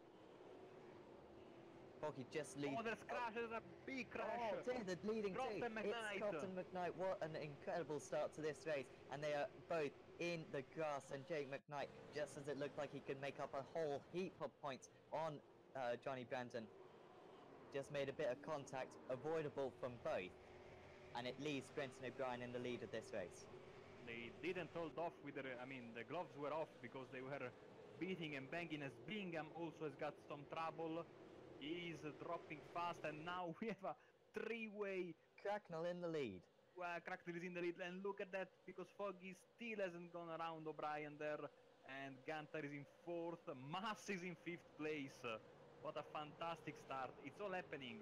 Foggy just leads. Oh, there's crash, there's a big crash. Oh dear, the leading Croft two. and McKnight. It's Croft and McKnight. What an incredible start to this race. And they are both in the grass. And Jake McKnight, just as it looked like he could make up a whole heap of points on Johnny Brandon, just made a bit of contact, avoidable from both. And it leaves Brenton O'Brien in the lead of this race. They didn't hold off with their, I mean, the gloves were off because they were beating and banging, as Bingham also has got some trouble. He's dropping fast, and now we have a 3-way. Cracknell in the lead. Well, Cracknell is in the lead, and look at that, because Foggy still hasn't gone around O'Brien there, and Gantar is in 4th, Mass is in 5th place. What a fantastic start. It's all happening.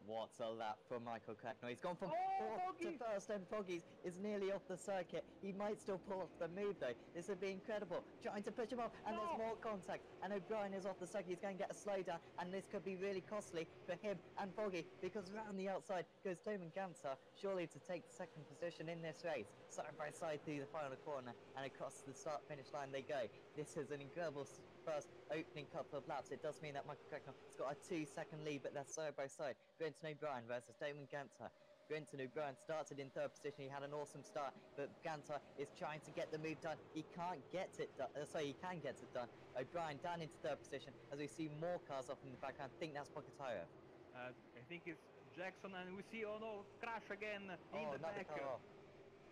What's a lap for Michael Cracknell? He's gone from 4th Foggy! to 1st, and Foggy is nearly off the circuit. He might still pull off the move though. This would be incredible. Trying to push him off, and there's more contact. And O'Brien is off the circuit. He's going to get a slowdown, and this could be really costly for him and Foggy, because around the outside goes Damon Gantar, surely to take the 2nd position in this race. Side by side through the final corner, and across the start-finish line they go. This is an incredible first opening couple of laps. It does mean that Michael Cracknell has got a 2-second lead, but they're side by side. Brenton O'Brien versus Damon Gantar. Brenton O'Brien started in 3rd position. He had an awesome start, but Gantar is trying to get the move done. He can't get it done. He can get it done. O'Brien down into 3rd position as we see more cars off in the background. I think that's Pocketaro. I think it's Jackson, and we see, oh no, crash again in the back. Car.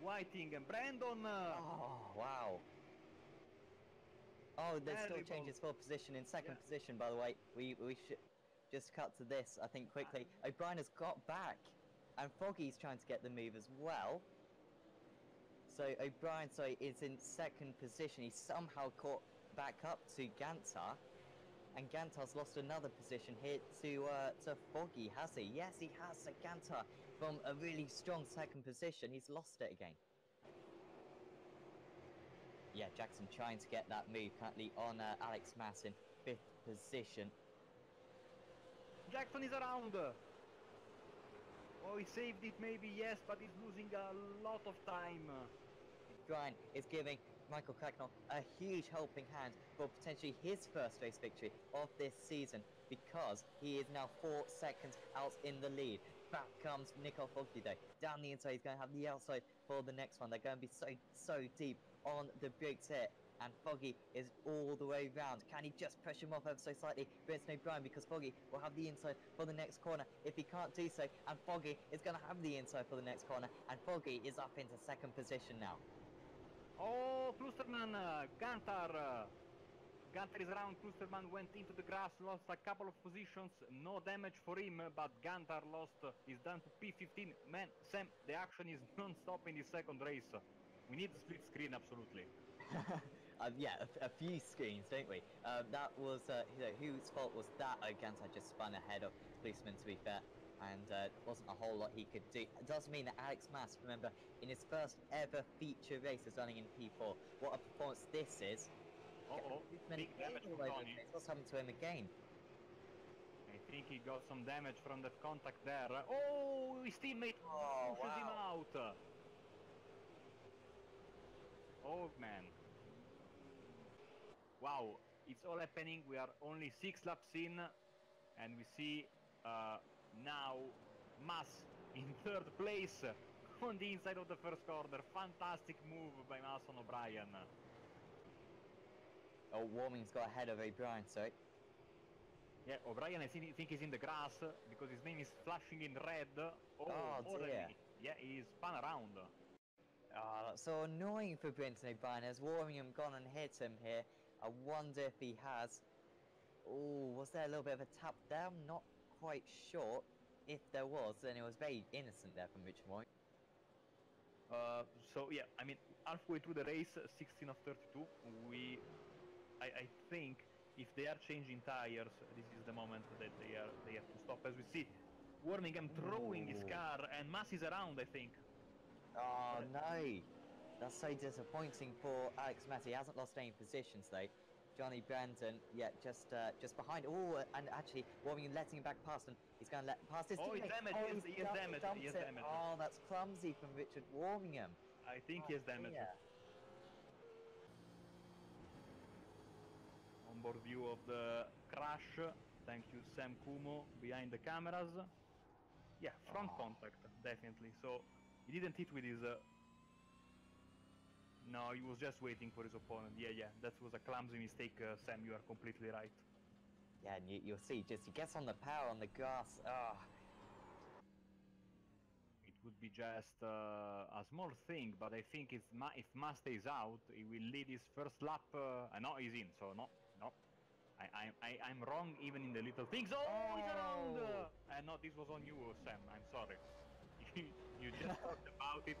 Whiting and Brandon. Oh, wow. Oh, there's still Terrible. changes for position in 2nd position, by the way. We should just cut to this, I think, quickly. O'Brien has got back, and Foggy's trying to get the move as well. So O'Brien, is in 2nd position. He's somehow caught back up to Gantar, and Gantar's lost another position here to Foggy, has he? Yes, he has. So Gantar, from a really strong 2nd position, he's lost it again. Yeah, Jackson trying to get that move, currently on Alex Mass in 5th position. Jackson is around. Oh, he saved it maybe, yes, but he's losing a lot of time. Brian is giving Michael Cracknell a huge helping hand for potentially his first race victory of this season, because he is now 4 seconds out in the lead. Back comes Nico Foggy though. Down the inside, he's going to have the outside for the next one. They're going to be so deep on the brakes here. And Foggy is all the way round. Can he just push him off ever so slightly? Brenton O'Brien, because Foggy will have the inside for the next corner if he can't do so. And Foggy is going to have the inside for the next corner. And Foggy is up into 2nd position now. Oh, Klusterman, Gantar. Gantar is around. Klusterman went into the grass, lost a couple of positions. No damage for him, but Gantar lost. He's down to P15. Man, Sam, the action is non-stop in the 2nd race. We need a split screen, absolutely. Yeah, a few screens, don't we? That was, whose fault was that? Gantar just spun ahead of Policeman, to be fair, and wasn't a whole lot he could do. It does mean that Alex Mass, remember, in his first ever feature race is running in P4. What a performance this is. Big damage from Tony. What's happened to him again? I think he got some damage from that contact there. Oh, his teammate pushes him out. Oh man. Wow, it's all happening. We are only 6 laps in, and we see now Mass in 3rd place on the inside of the 1st corner. Fantastic move by Mass on O'Brien. Oh, Warming's got ahead of O'Brien, sorry. Yeah, O'Brien, I think he's in the grass because his name is flashing in red. Oh dear. Yeah, he's spun around. Oh, that's so annoying for Brenton O'Brien. Has Warmingham gone and hit him here? I wonder if he has. Oh, was there a little bit of a tap there? I'm not quite sure. If there was, then it was very innocent there from Richard Moy. So yeah, I mean, halfway through the race, 16 of 32, I think if they are changing tires, this is the moment that they have to stop. As we see, Warningham throwing his Ooh. car, and Mass is around, I think. Oh no, that's so disappointing for Alex Massey. He hasn't lost any positions though. Johnny Brandon, yeah, just behind. Oh, and actually, Warming letting him back past, and he's going to let past his Oh, he's teammate. damaged. Oh, He is damaged. dumped He is it. damaged. Oh, that's clumsy from Richard Warmingham. I think Oh, he has damage. dear. Onboard view of the crash. Thank you, Sam Kumo, behind the cameras. Yeah, front contact, definitely. So he didn't hit with his. No, he was just waiting for his opponent. Yeah, that was a clumsy mistake, Sam. You are completely right. Yeah, and you'll see, just he gets on the power on the grass. Ah. It would be just a small thing, but I think if Ma stays out, he will lead his first lap. No, he's in. So no. I'm wrong even in the little things. Oh, he's around! No, this was on you, Sam. I'm sorry. You just talked about it.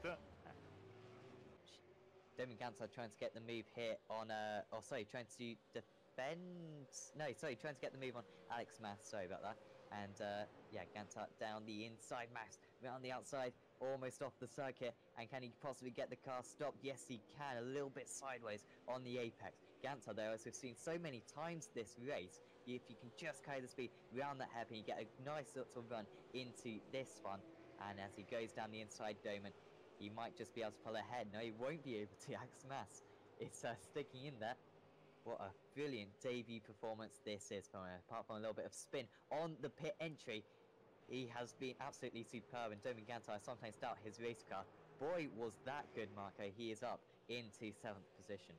Damien Gansard trying to get the move here on, trying to defend. No, sorry, trying to get the move on Alex Mass. Sorry about that. And yeah, Gansard down the inside, Mass around the outside, almost off the circuit. And can he possibly get the car stopped? Yes, he can. A little bit sideways on the apex. Gansard, though, as we've seen so many times this race, if you can just carry the speed around that hairpin, you get a nice little run into this one. And as he goes down the inside Doman, he might just be able to pull ahead. No, he won't be able to. Alex Mass is sticking in there. What a brilliant debut performance this is from him. Apart from a little bit of spin on the pit entry, he has been absolutely superb. And Domin Gantar, I sometimes doubt his race car. Boy, was that good, Marco. He is up into 7th position.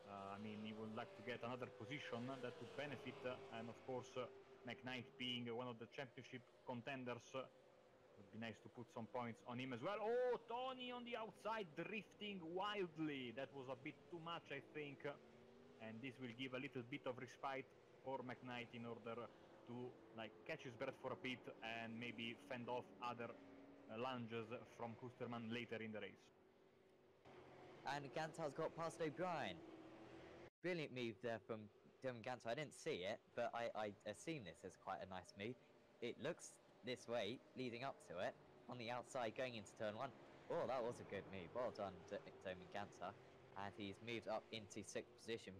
I mean, he would like to get another position that would benefit, and of course, McKnight being one of the championship contenders, would be nice to put some points on him as well. Oh, Tony on the outside drifting wildly. That was a bit too much, I think. And this will give a little bit of respite for McKnight in order to catch his breath for a bit and maybe fend off other lunges from Kusterman later in the race. And Gantar's got past O'Brien. Brilliant move there from Dylan Gantar. I didn't see it, but I assume this is quite a nice move. It looks this way, leading up to it, on the outside going into turn 1. Oh, that was a good move. Well done, Domin Gantar. And he's moved up into 6th position.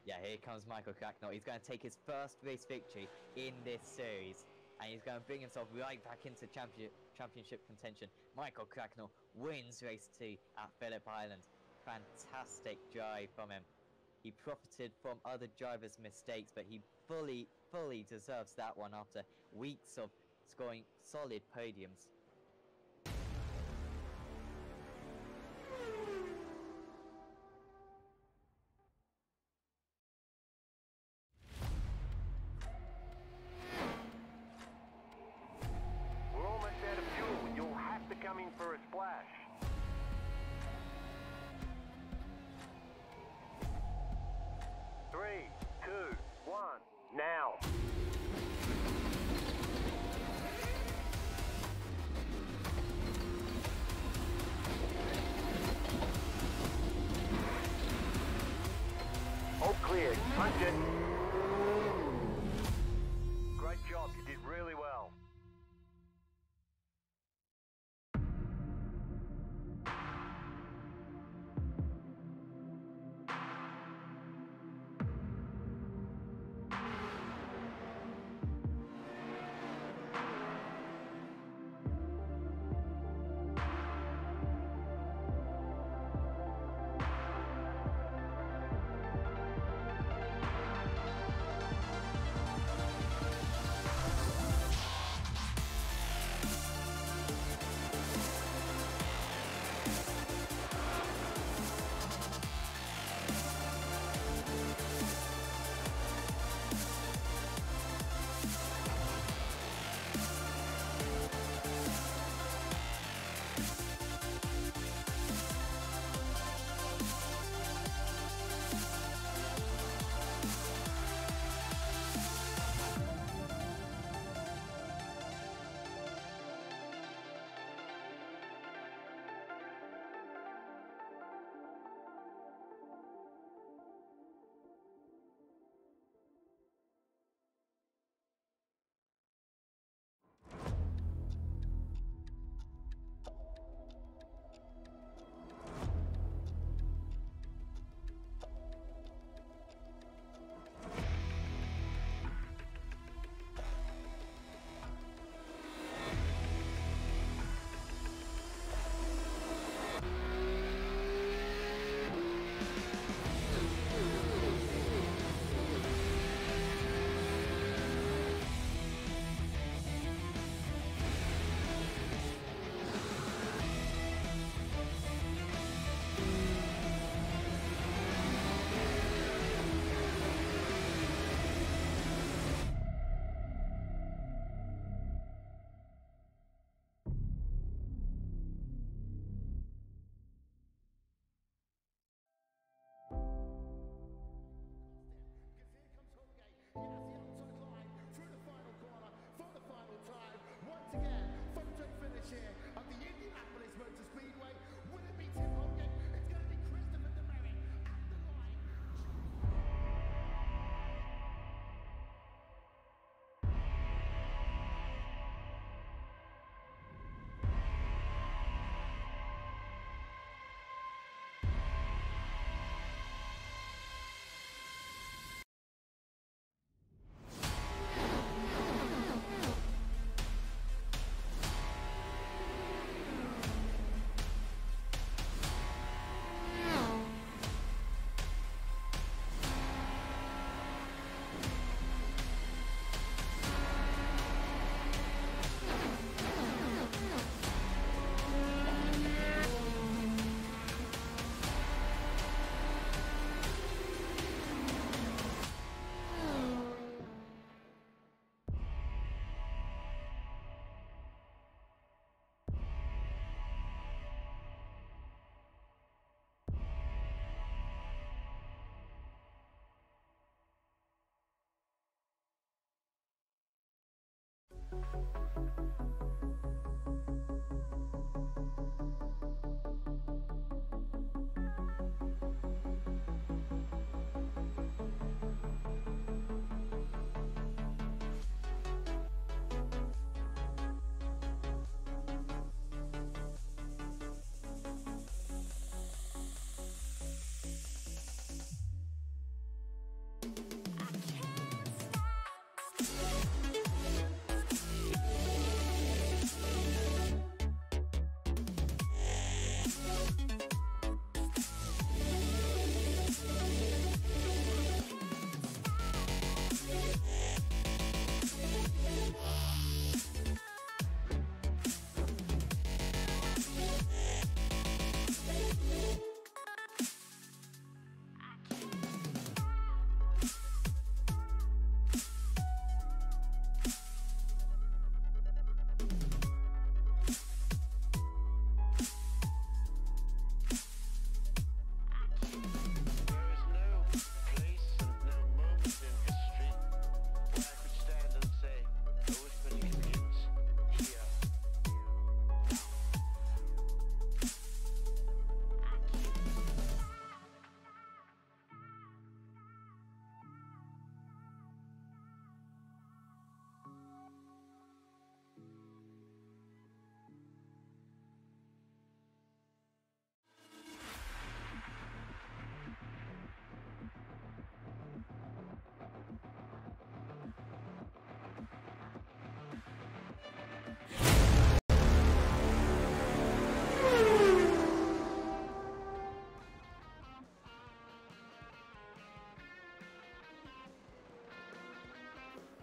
Yeah, here comes Michael Cracknell. He's going to take his first race victory in this series. And he's going to bring himself right back into championship contention. Michael Cracknell wins race 2 at Phillip Island. Fantastic drive from him. He profited from other drivers' mistakes, but he fully deserves that one after weeks of scoring solid podiums. We're almost out of fuel. You'll have to come in for a splash. Three, two, one, now. All clear. Punch it. Great job. You did really well.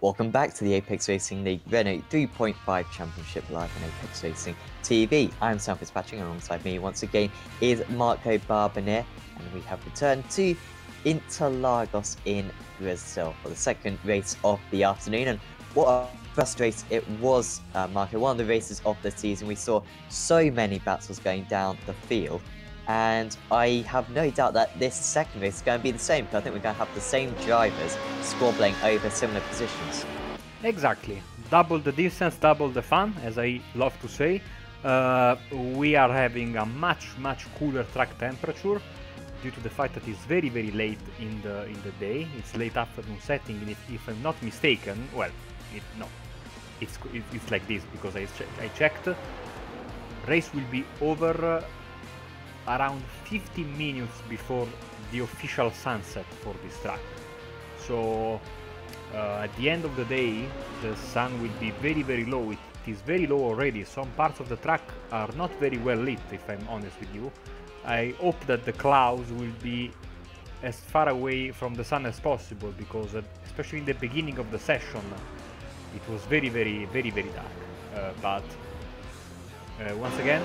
Welcome back to the Apex Racing League Renault 3.5 Championship live on Apex Racing TV. I'm Sam Fitzpatrick, and alongside me once again is Marco Barbanir, and we have returned to Interlagos in Brazil for the second race of the afternoon. And what a first race it was, Marco. One of the races of the season. We saw so many battles going down the field, and I have no doubt that this second race is going to be the same, because I think we're going to have the same drivers squabbling over similar positions. Exactly. Double the distance, double the fun, as I love to say. We are having a much cooler track temperature due to the fact that it's very late in the day. It's late afternoon setting, and if I'm not mistaken, well, it's like this because I checked. Race will be over around 15 minutes before the official sunset for this track. So at the end of the day, the sun will be very low. It is very low already. Some parts of the track are not very well lit, if I'm honest with you. I hope that the clouds will be as far away from the sun as possible, because especially in the beginning of the session, it was very dark. But once again,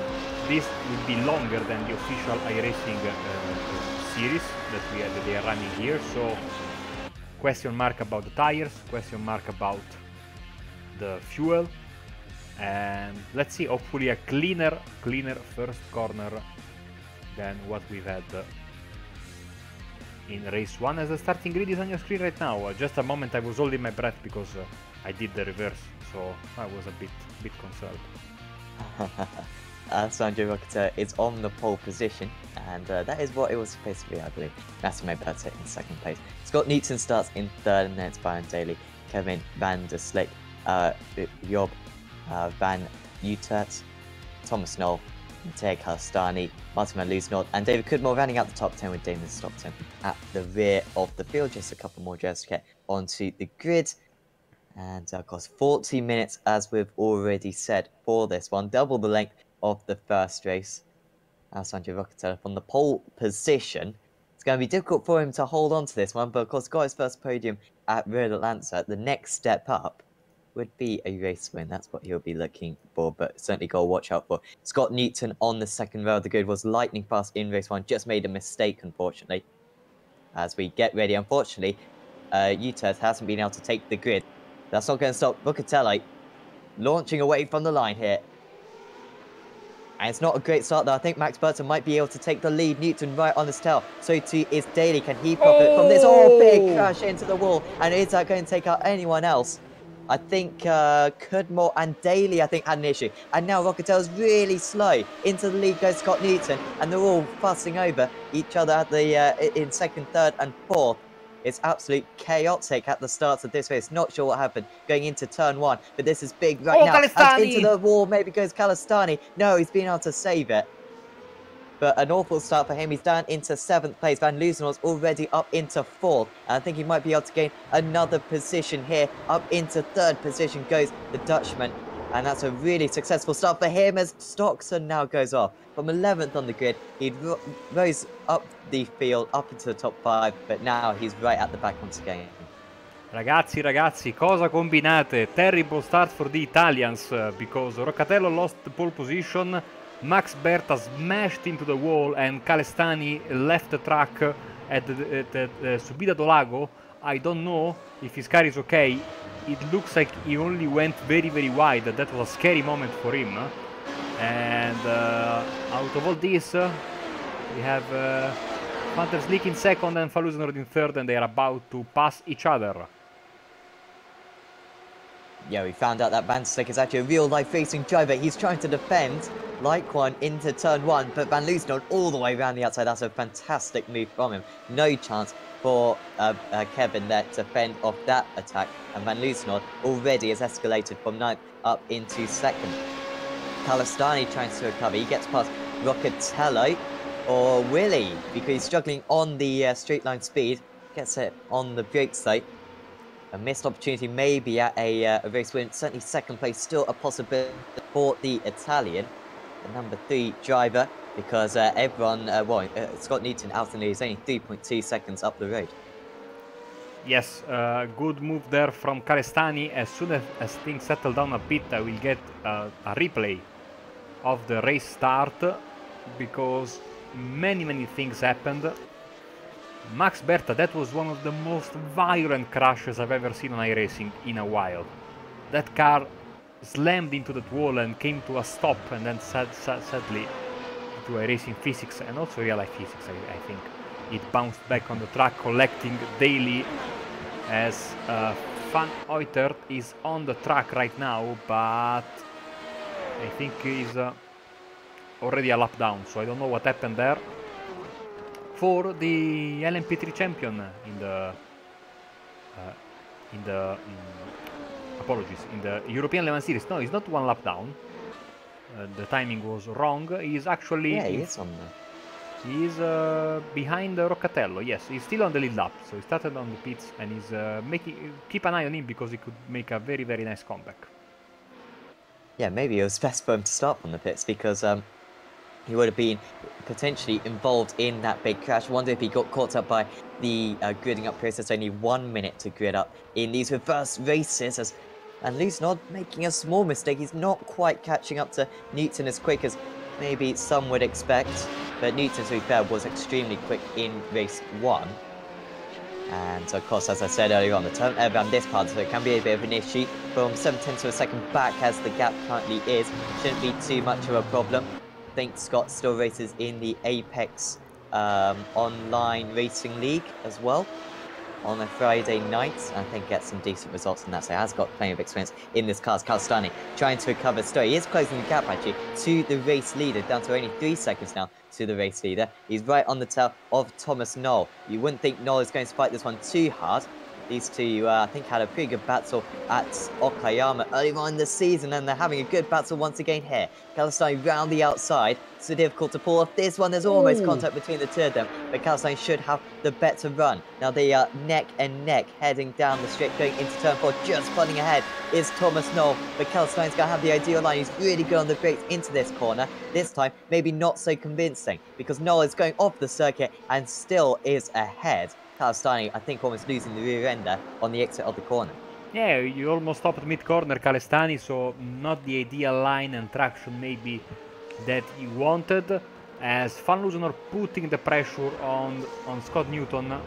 this will be longer than the official iRacing series that they are running here. So question mark about the tires, question mark about the fuel, and let's see, hopefully a cleaner first corner than what we've had in race 1. As the starting grid is on your screen right now, just a moment, I was holding my breath because I did the reverse, so I was a bit concerned. Alessandro Roccaterra is on the pole position, and that is what it was supposed to be, I believe. Massimo Berta in second place. Scott Newton starts in third, and then it's Byron Daly, Kevin van der Slik, Job van Utert, Thomas Knoll, Matteo Calstani, Martin van Loosnord, and David Cudmore rounding out the top 10 with Damon Stockton at the rear of the field. Just a couple more drivers to get onto the grid. And of course, 40 minutes, as we've already said, for this one. Double the length of the first race. Alessandro Roccaterra from the pole position. It's going to be difficult for him to hold on to this one, but of course, got his first podium at Renault Lancia. The next step up would be a race win. That's what he'll be looking for, but certainly got to watch out for. Scott Newton on the second row of the grid was lightning fast in race 1. Just made a mistake, unfortunately. As we get ready, unfortunately, Uters hasn't been able to take the grid. That's not going to stop Roccaterra launching away from the line here. And it's not a great start, though. I think Max Burton might be able to take the lead. Newton right on his tail. So too is Daly. Can he profit from this? Oh, big crash into the wall. And is that going to take out anyone else? I think Cudmore and Daly, I think, had an issue. And now Rockatel's really slow. Into the lead goes Scott Newton, and they're all fussing over each other at the in second, third, and fourth. It's absolute chaotic at the start of this race. Not sure what happened going into turn one, but this is big right now. And into the wall, maybe goes Kalistani. No, he's been able to save it. But an awful start for him. He's down into 7th place. Van Loosenor's already up into 4th. And I think he might be able to gain another position here. Up into 3rd position goes the Dutchman. And that's a really successful start for him as Stockton now goes off. From 11th on the grid, he rose up the field, up into the top 5. But now he's right at the back once again. Ragazzi, cosa combinate? Terrible start for the Italians because Roccatello lost the pole position. Max Berta smashed into the wall and Calestani left the track at the Subida do Lago. I don't know if his car is okay. It looks like he only went very wide. That was a scary moment for him. And out of all this, we have Van der Slick in 2nd and Van Loosenord in 3rd, and they are about to pass each other. Yeah, we found out that Van Slick is actually a real-life racing driver. He's trying to defend like one into turn 1, but Van Loosenord all the way around the outside. That's a fantastic move from him. No chance for Kevin there to fend off that attack. And Van Loosenord already has escalated from 9th up into 2nd. Kalistani trying to recover. He gets past Roccatello, or Willie, because he's struggling on the straight line speed. Gets it on the brakes though. A missed opportunity maybe at a race win. Certainly 2nd place still a possibility for the Italian. The number 3 driver, because everyone, Scott Newton out in the lead is only 3.2 seconds up the road. Yes, good move there from Calestani. As soon as things settle down a bit, I will get a replay of the race start, because many things happened. Max Berta, that was one of the most violent crashes I've ever seen on iRacing in a while. That car slammed into that wall and came to a stop, and then sadly, to iRacing physics and also real life physics, I think, it bounced back on the track, collecting daily, as Van Oitert is on the track right now, but I think he's already a lap down, so I don't know what happened there. For the LMP3 champion in the European Le Mans Series. No, he's not 1 lap down. The timing was wrong. He's actually... Yeah, he is on there. He's behind Roccatello. Yes, he's still on the lead lap. So he started on the pits, and he's keep an eye on him, because he could make a very nice comeback. Yeah, maybe it was best for him to start from the pits, because he would have been potentially involved in that big crash. I wonder if he got caught up by the gridding up process. Only 1 minute to grid up in these reverse races, as Van Loosenord making a small mistake. He's not quite catching up to Newton as quick as maybe some would expect, but Newton, to be fair, was extremely quick in race 1. And of course, as I said earlier on, the turn around this part, so it can be a bit of an issue. From 7/10 to a second back, as the gap currently is, shouldn't be too much of a problem. I think Scott still races in the Apex online racing league as well on a Friday night. I think gets some decent results in that, so he has got plenty of experience in this car. Kalistani trying to recover still. He is closing the gap actually to the race leader, down to only 3 seconds now to the race leader. He's right on the tail of Thomas Knoll. You wouldn't think Knoll is going to fight this one too hard. These two, I think, had a pretty good battle at Okayama earlier on in the season, and they're having a good battle once again here. Kalistani round the outside. So difficult to pull off this one. There's almost contact between the two of them, but Kalistani should have the better run. Now they are neck and neck heading down the straight, going into turn 4. Just running ahead is Thomas Knoll, but Kalistani's going to have the ideal line. He's really good on the brakes into this corner. This time, maybe not so convincing, because Knoll is going off the circuit and still is ahead. Kalistani, I think, almost losing the rear end there on the exit of the corner. Yeah, you almost stopped mid-corner, Kalistani, so not the ideal line and traction maybe that he wanted, as Van Loosenord putting the pressure on Scott Newton,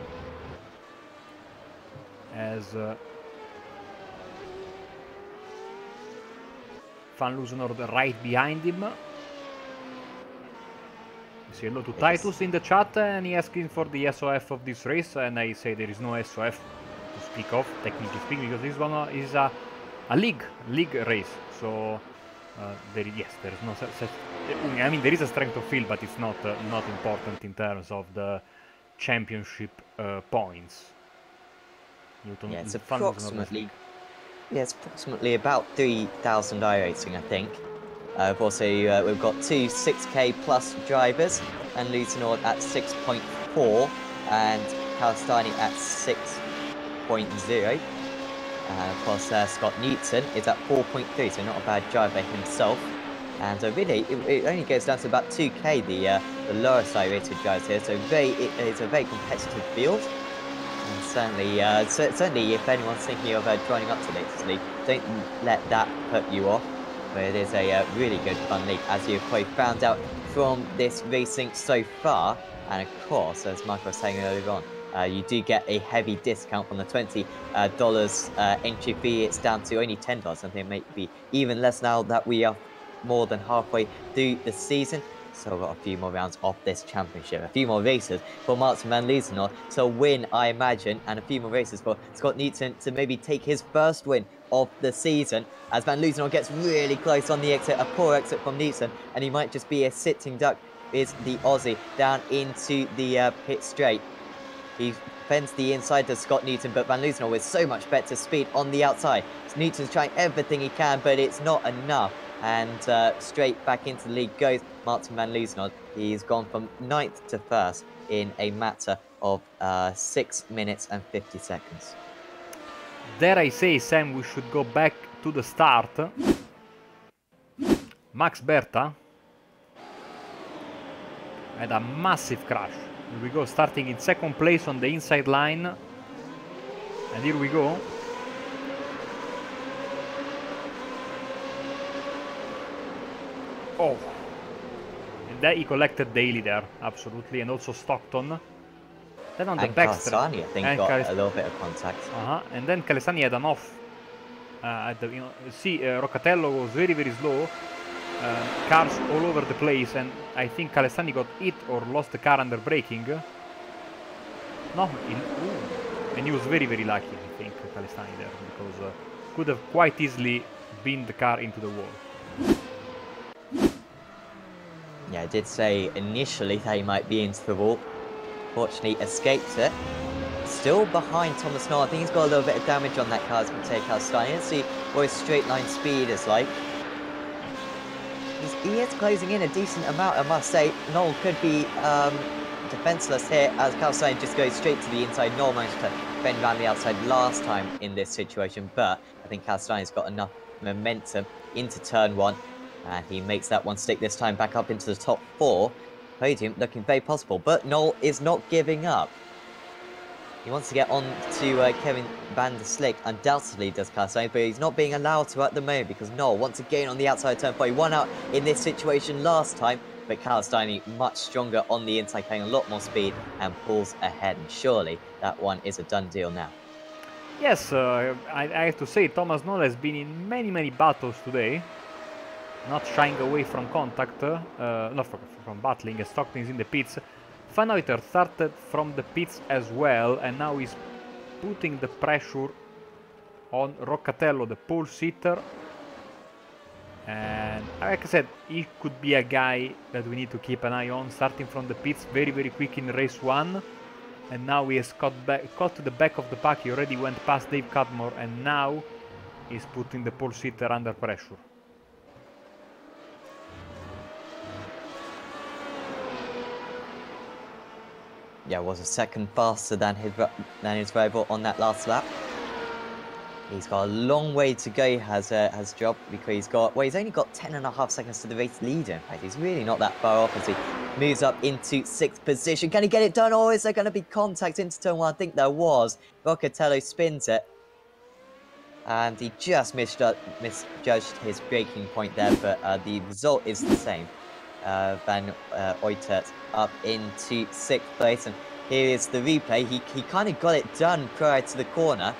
as Van Loosenord right behind him. Say hello to Titus in the chat, and he asking for the SOF of this race, and I say there is no SOF to speak of, technically speaking, because this one is a a league race. So there is no such. I mean, there is a strength of field, but it's not important in terms of the championship points. Yeah, it's approximately. Yeah, it's approximately about 3,000 iRacing, I think. We've got two 6K plus drivers, and Lutonord at 6.4, and Calistani at 6.0. Of course, Scott Newton is at 4.3, so not a bad driver himself. And really, it only goes down to about 2K, the lowest iRated drivers here, so it's a very competitive field. And certainly, if anyone's thinking of joining up to this league, don't let that put you off. But it is a really good fun league, as you've probably found out from this racing so far. And of course, as Michael was saying earlier on, you do get a heavy discount from the $20 entry fee. It's down to only $10. I think it may be even less now that we are more than halfway through the season. So we've got a few more rounds of this championship, a few more races for Martin van Luitenhout to win, I imagine, and a few more races for Scott Newton to maybe take his first win of the season, as Van Luitenhout gets really close on the exit, a poor exit from Newton, and he might just be a sitting duck, is the Aussie, down into the pit straight. He fends the inside to Scott Newton, but Van Luitenhout with so much better speed on the outside. So Newton's trying everything he can, but it's not enough. And straight back into the lead goes Martin van Luitenhout. He's gone from 9th to 1st in a matter of 6 minutes and 50 seconds. There I say, Sam, we should go back to the start. Max Berta had a massive crash. Here we go, starting in 2nd place on the inside line. And here we go. Oh, and then he collected Daly there, absolutely, and also Stockton. Then on the backstretch, I think, got a little bit of contact. And then Calesani had an off. Roccatello was very, very slow. Cars all over the place, and I think Calesani got hit or lost the car under braking. No, and he was very, very lucky, I think, Calesani there, because could have quite easily been the car into the wall. Yeah, I did say initially that he might be into the wall. Fortunately, escaped it. Still behind Thomas Noel. I think he's got a little bit of damage on that car as Matej Calistani. Let's see what his straight line speed is like. He is closing in a decent amount, I must say. Noel could be defenseless here as Calistani just goes straight to the inside. Noel managed to bend around the outside last time in this situation, but I think Calistani's got enough momentum into turn 1. And he makes that one stick this time, back up into the top 4. Podium looking very possible, but Noel is not giving up. He wants to get on to Kevin van der Slik, undoubtedly does Calistani, but he's not being allowed to at the moment because Noel wants to gain on the outside turn 4. He won out in this situation last time, but Calistani much stronger on the inside, carrying a lot more speed and pulls ahead. And surely that one is a done deal now. Yes, I have to say Thomas Noel has been in many battles today. Not shying away from contact, not from battling, as Stockton is in the pits. Van Uyter started from the pits as well, and now he's putting the pressure on Roccatello, the pole sitter. And like I said, he could be a guy that we need to keep an eye on, starting from the pits very quick in race 1. And now he has caught to the back of the pack. He already went past Dave Cudmore, and now he's putting the pole sitter under pressure. Yeah, was a second faster than his rival on that last lap. He's got a long way to go, has Job, because he's only got 10.5 seconds to the race leader. In fact, he's really not that far off as he moves up into 6th position. Can he get it done, or is there going to be contact into turn 1? I think there was. Roccatello spins it. And he just misjudged his braking point there, but the result is the same. Van Uyter up into 6th place, and here is the replay. He kind of got it done prior to the corner,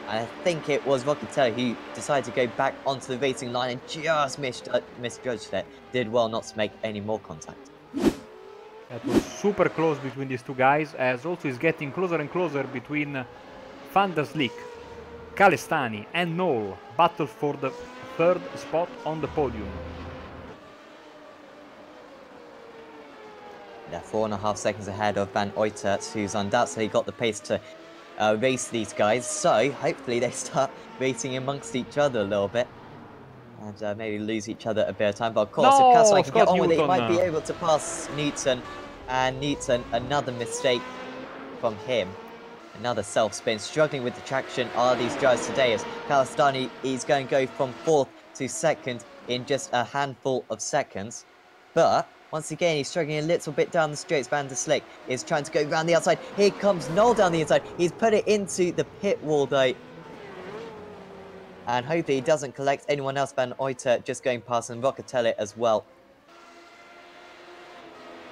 and I think it was Roccatello who decided to go back onto the racing line and just misjudged it. Did well not to make any more contact. That was super close between these two guys, as also is getting closer and closer between Van der Slik, Calestani and Knoll battle for the third spot on the podium. They're 4.5 seconds ahead of Van Uytert, who's undoubtedly got the pace to race these guys. So hopefully they start racing amongst each other a little bit. And maybe lose each other a bit of time. But of course, if No, Calestani can get Scott on with it, he Newton. might be able to pass Newton. And Newton, another mistake from him. Another self-spin. Struggling with the traction are these drivers today, as Calestani is going to go from 4th to 2nd in just a handful of seconds. But once again, he's struggling a little bit down the straights. Van der Slik is trying to go around the outside. Here comes Knoll down the inside. He's put it into the pit wall though. And hopefully he doesn't collect anyone else. Van Uytert just going past, and Roccatelli as well.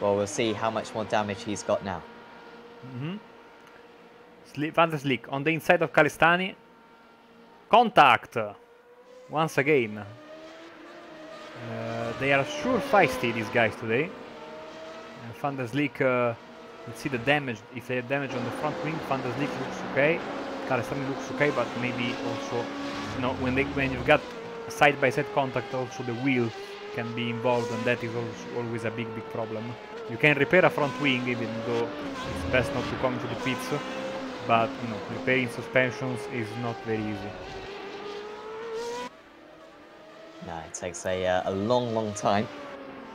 Well, we'll see how much more damage he's got now. Van der Slik on the inside of Calestani. Contact! Once again. They are sure feisty, these guys today. Van der Slik, let's see the damage. If they have damage on the front wing, Van der Slik looks okay. Calestani looks okay, but maybe also, you know, when you've got side-by-side contact, also the wheel can be involved, and that is also always a big problem. You can repair a front wing, even though it's best not to come into the pits, but you know, repairing suspensions is not very easy. No, it takes a long time.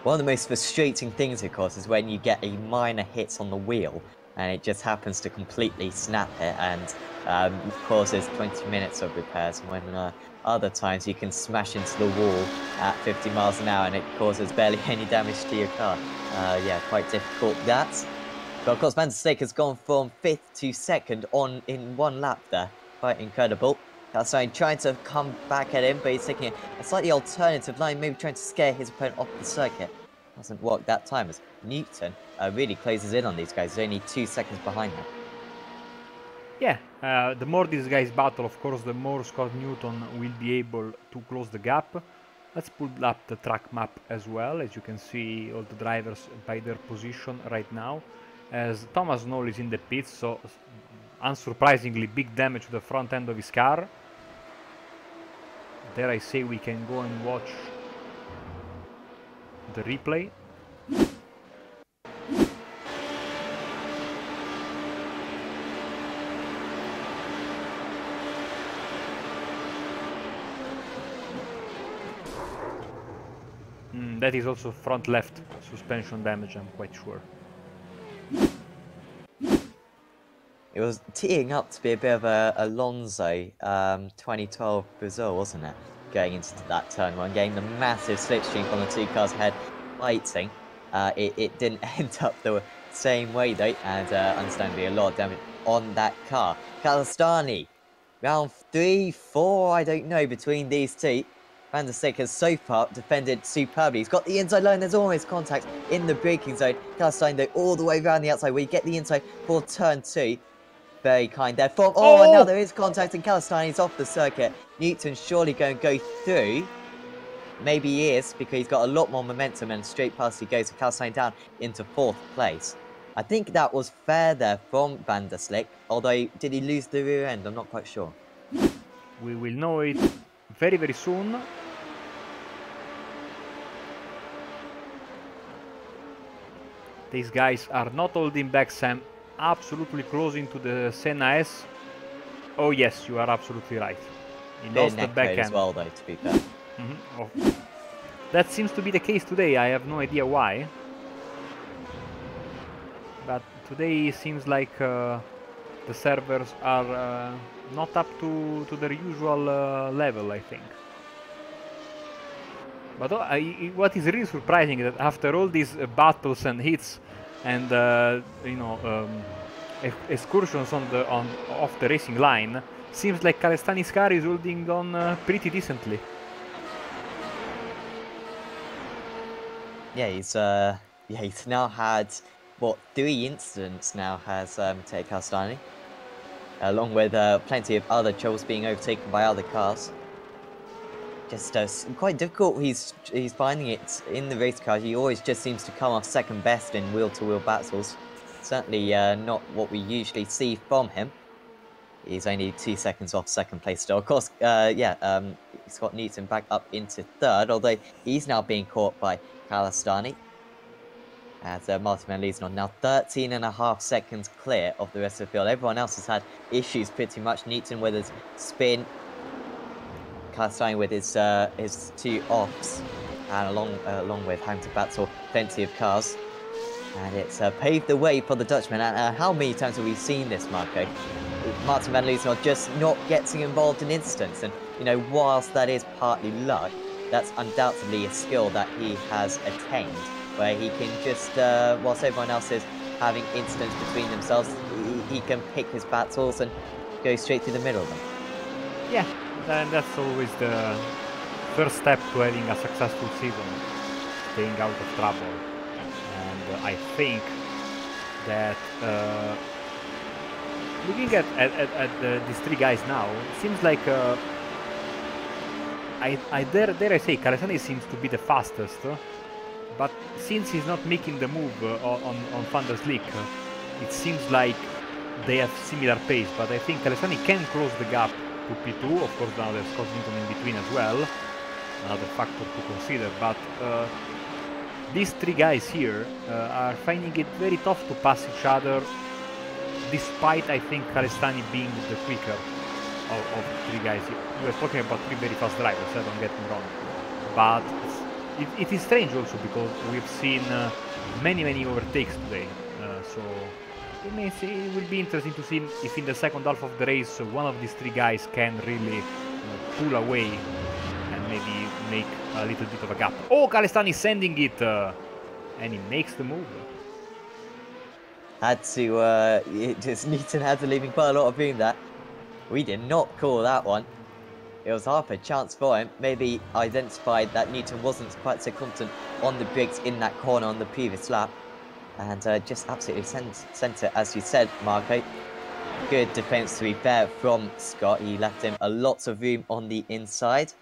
One of the most frustrating things, of course, is when you get a minor hit on the wheel and it just happens to completely snap it and causes 20 minutes of repairs, when other times you can smash into the wall at 50 miles an hour and it causes barely any damage to your car. Yeah, quite difficult that. But of course, Van der Slik has gone from 5th to 2nd in 1 lap there. Quite incredible. Calestani trying to come back at him, but he's taking a slightly alternative line, maybe trying to scare his opponent off the circuit. Doesn't work that time, as Newton really closes in on these guys. He's only 2 seconds behind them. Yeah, the more these guys battle, of course, the more Scott Newton will be able to close the gap. Let's pull up the track map as well. As you can see, all the drivers by their position right now. As Thomas Knoll is in the pits, so unsurprisingly big damage to the front end of his car. There I say we can go and watch the replay. That is also front left suspension damage, I'm quite sure. It was teeing up to be a bit of a Alonso 2012 Brazil, wasn't it? Going into that turn one, getting the massive slipstream from the 2 cars ahead, fighting. It didn't end up the same way though, and understandably a lot of damage on that car. Calestani, round 3, 4, I don't know, between these two. Van der Slik has so far defended superbly. He's got the inside line, there's almost contact in the braking zone. Calestani though all the way around the outside, where you get the inside for turn 2. Very kind there from, and now there is contact and Calestani's off the circuit. Newton's surely going to go through. Maybe he is, because he's got a lot more momentum, and straight past he goes. So Calestani down into 4th place. I think that was fair there from Van der Slik, although did he lose the rear end? I'm not quite sure. We will know it very, very soon. These guys are not holding back, Sam. Absolutely closing to the Senna S. Oh yes, you are absolutely right. He lost the back end as well, though, to be fair. Oh. That seems to be the case today. I have no idea why, but today seems like the servers are not up to their usual level, I think. But what is really surprising is that after all these battles and hits and you know, excursions off the racing line, seems like Calestani's car is holding on pretty decently. Yeah, he's now had what, 3 incidents now has taken Calestani, along with plenty of other troubles being overtaken by other cars. Just quite difficult. He's finding it in the race car. He always just seems to come off second best in wheel-to-wheel battles. Certainly not what we usually see from him. He's only 2 seconds off second place still. Of course, he's got Newton back up into third, although he's now being caught by Kalistani. As Martin Van Liesnow now 13.5 seconds clear of the rest of the field. Everyone else has had issues pretty much. Newton with his spin, Kalistani with his 2 offs, and along with having to battle plenty of cars. And it's paved the way for the Dutchman. And how many times have we seen this, Marco? Martin Van Liesnow just not getting involved in incidents. And, you know, whilst that is partly luck, that's undoubtedly a skill that he has attained, where he can just, whilst everyone else is having incidents between themselves, he can pick his battles and go straight through the middle of them. Yeah, and that's always the first step to having a successful season, staying out of trouble. And I think that looking at these 3 guys now, it seems like I dare I say Kalistani seems to be the fastest, but since he's not making the move on Van der Slik, it seems like they have similar pace. But I think Kalistani can close the gap to P2. Of course, now there's Scott Newton in between as well, another factor to consider. But these 3 guys here are finding it very tough to pass each other, despite, I think, Kalistani being the quicker of 3 guys here. We're talking about 3 very fast drivers, don't get me wrong. But it is strange also because we've seen many overtakes today. So it will be interesting to see if in the second half of the race one of these 3 guys can really pull away and maybe make a little bit of a gap. Oh, Kalistani is sending it! And he makes the move. Had to, Newton had to leave him quite a lot of room there. We did not call that one. It was half a chance for him. Maybe identified that Newton wasn't quite so confident on the brakes in that corner on the previous lap. And just absolutely sent it, as you said, Marco. Good defence, to be fair, from Scott. He left him a lots of room on the inside.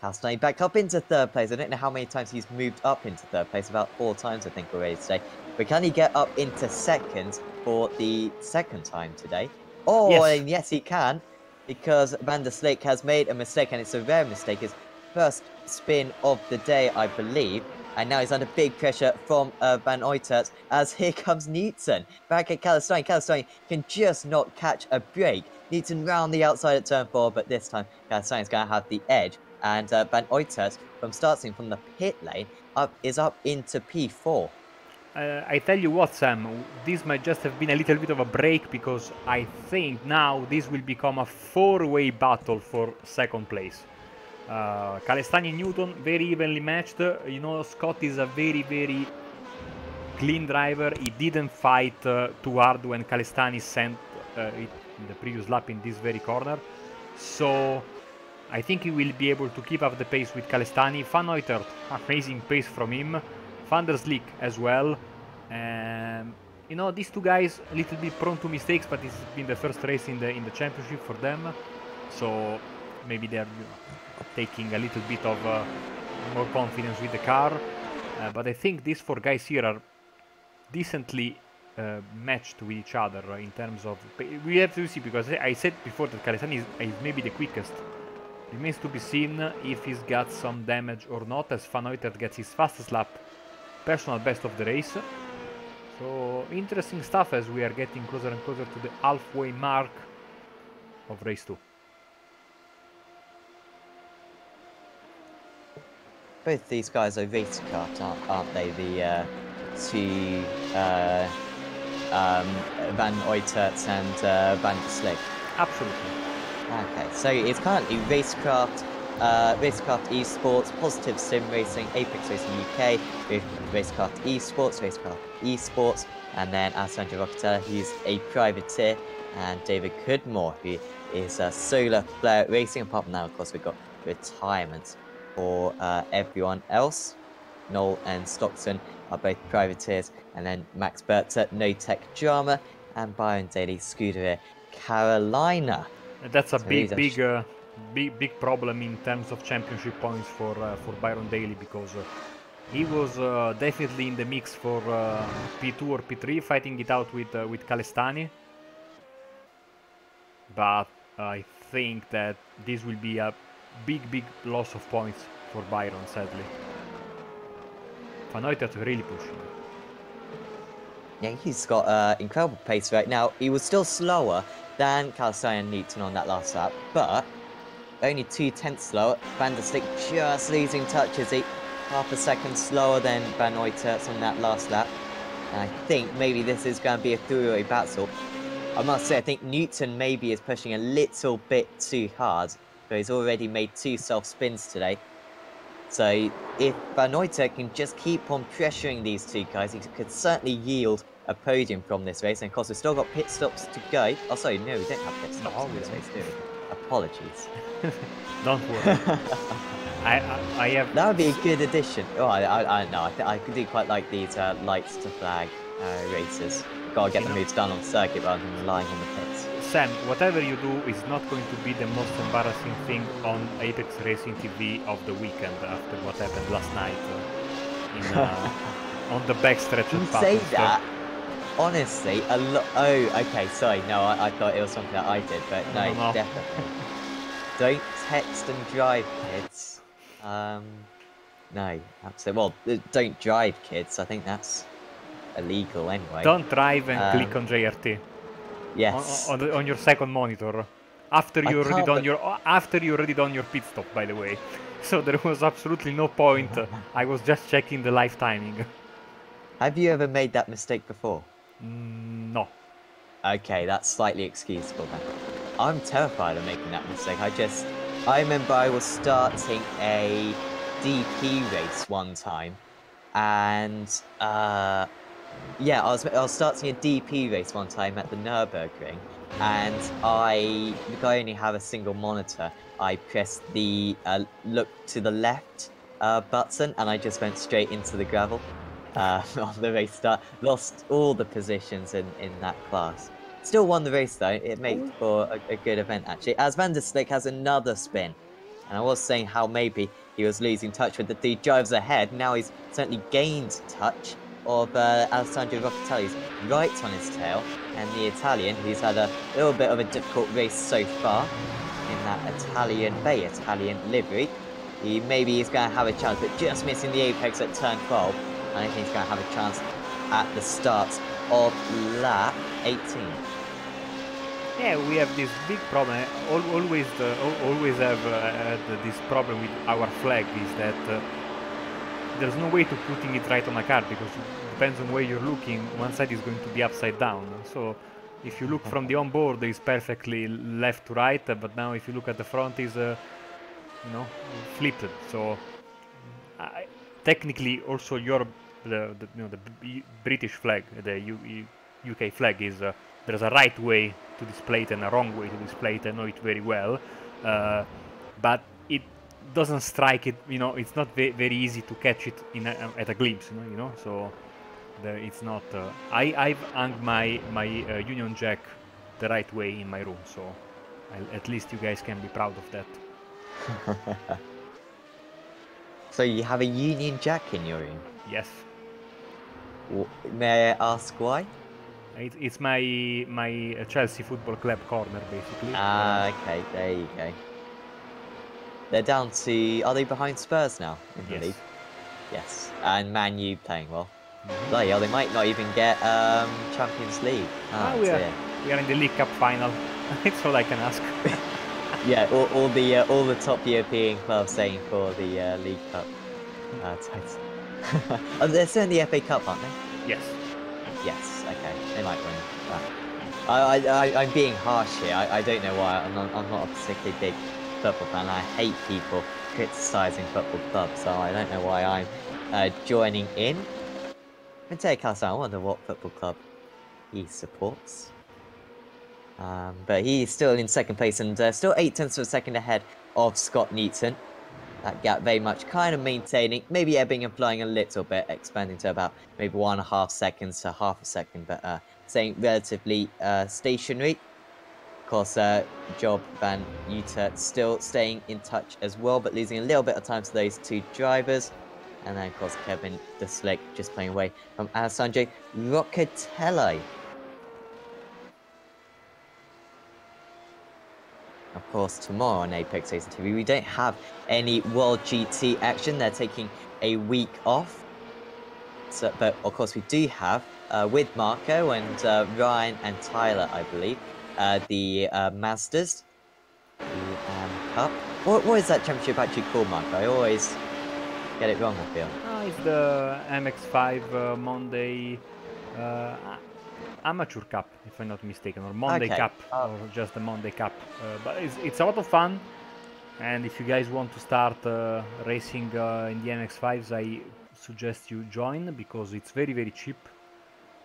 Kalistani back up into third place. I don't know how many times he's moved up into third place. About 4 times, I think, already today. But can he get up into second for the second time today? Oh, yes. And yes, he can. Because Van der Slik has made a mistake, and it's a rare mistake. His first spin of the day, I believe. And now he's under big pressure from Van Uytert, as here comes Newton. Back at Kalistani. Kalistani can just not catch a break. Newton round the outside at turn 4, but this time Kalistani is going to have the edge. And Van Uytert, starting from the pit lane, is up into P4. I tell you what, Sam, this might just have been a little bit of a break, because I think now this will become a 4-way battle for second place. Kalistani and Newton, very evenly matched. You know, Scott is a very clean driver. He didn't fight too hard when Kalistani sent it in the previous lap in this very corner. So I think he will be able to keep up the pace with Kalistani. Van Uytert, amazing pace from him. Van der Slik as well. You know, these 2 guys a little bit prone to mistakes, but this has been the first race in the championship for them. So maybe they're taking a little bit of more confidence with the car. But I think these 4 guys here are decently matched with each other in terms of... We have to see, because I said before that Kalistani is maybe the quickest. Remains to be seen if he's got some damage or not, as Van Uytert gets his fastest lap, personal best of the race. So interesting stuff as we are getting closer and closer to the halfway mark of race 2. Both these guys are race cars, aren't they? The 2 Van Uytert and Van der Slik. Absolutely. Okay, so it's currently Racecraft Esports, Positive Sim Racing, Apex Racing UK, Racecraft Esports, and then Alessandro Roccatella, who's a privateer, and David Goodmore, who is Solar Flare Racing. Apart from that, of course, we've got retirements for everyone else. Noel and Stockton are both privateers, and then Max Bertzer, No Tech Drama, and Byron Daly, Scuderia Carolina. That's a big problem in terms of championship points for Byron Daly, because he was definitely in the mix for P2 or P3, fighting it out with Kalistani. but I think that this will be a big loss of points for Byron, sadly. Van Uytert's really pushing. Yeah, he's got incredible pace right now. He was still slower than Calcine and Newton on that last lap, but only 2/10 slower. Van der Slik just losing touch as he half a second slower than Van Uytert on that last lap. And I think maybe this is going to be a three-way battle. I must say, I think Newton maybe is pushing a little bit too hard, but he's already made 2 self-spins today. So if Van Uytert can just keep on pressuring these 2 guys, he could certainly yield a podium from this race. And of course, we've still got pit stops to go. Oh, sorry, no, we don't have pit stops in this race, do we? Apologies. Don't worry. I have... That would be a good addition. Oh, I don't know. I do quite like these lights to flag races. Gotta get the moves done on circuit rather than relying on the pits. Sam, whatever you do is not going to be the most embarrassing thing on Apex Racing TV of the weekend after what happened last night on the backstretch You of say Bathurst. that, honestly, a lot. Oh, okay, sorry. No, I thought it was something that I did, but no, No. definitely. Don't text and drive, kids. No, absolutely. Well, don't drive, kids. I think that's illegal anyway. Don't drive and click on JRT. Yes. On your second monitor. After you already can't done your pit stop, by the way. So there was absolutely no point. I was just checking the live timing. Have you ever made that mistake before? No. Okay, that's slightly excusable then. I'm terrified of making that mistake. I remember I was starting a DP race one time, and yeah, I was starting a DP race one time at the Nürburgring, and because I only have a single monitor, I pressed the look to the left button, and I just went straight into the gravel on the race start. Lost all the positions in that class. Still won the race though. It made for a good event actually. As Van der Slik has another spin. And I was saying how maybe he was losing touch with the 3 drivers ahead. Now he's certainly gained touch of Alessandro Roccatelli's right on his tail. And the Italian, who's had a little bit of a difficult race so far in that very Italian livery. Maybe he's going to have a chance, but just missing the apex at turn 12. I don't think he's going to have a chance at the start of lap 18. Yeah, we have this big problem. Always have this problem with our flag is that there's no way to putting it right on a car because it depends on where you're looking. One side is going to be upside down. So if you look from the onboard, it's perfectly left to right. But now if you look at the front, is flipped. So technically, also the British flag, the UK flag is there's a right way to display it and a wrong way to display it. I know it very well, but it doesn't strike it. It's not very easy to catch it at a glimpse. So it's not. I've hung my Union Jack the right way in my room, so at least you guys can be proud of that. So you have a Union Jack in your room? Yes. May I ask why? It's my Chelsea Football Club corner, basically. Okay, there you go. They're down to... Are they behind Spurs now in the league? Yes. And Man U playing well. Bloody hell, they might not even get Champions League. We are in the League Cup final. That's all I can ask. Yeah, all the top European clubs aiming for the League Cup title. Oh, they're still in the FA Cup, aren't they? Yes. Yes, okay. They might win that. I'm being harsh here. I don't know why. I'm not a particularly big football fan. I hate people criticising football clubs, so I don't know why I'm joining in. I'm going to take us out. I wonder what football club he supports. But he's still in second place and still 0.8 of a second ahead of Scott Newton. That gap very much kind of maintaining, maybe ebbing and flowing a little bit, expanding to about maybe 1.5 seconds to half a second, but staying relatively stationary. Of course, Job Van Uytert still staying in touch as well, but losing a little bit of time to those 2 drivers. And then, of course, Kevin De Slick just playing away from Alessandro Roccatelli. of course, tomorrow on Apex Racing TV, we don't have any World GT action. They're taking a week off. So, but of course, we do have with Marco and Ryan and Tyler, I believe, the Masters, the Cup. What is that championship actually called, Marco? I always get it wrong, I feel. It's the MX5 Monday Amateur Cup, if I'm not mistaken, or Monday Okay. Cup, or just the Monday Cup. But it's a lot of fun, and if you guys want to start racing in the MX5s, I suggest you join because it's very, very cheap,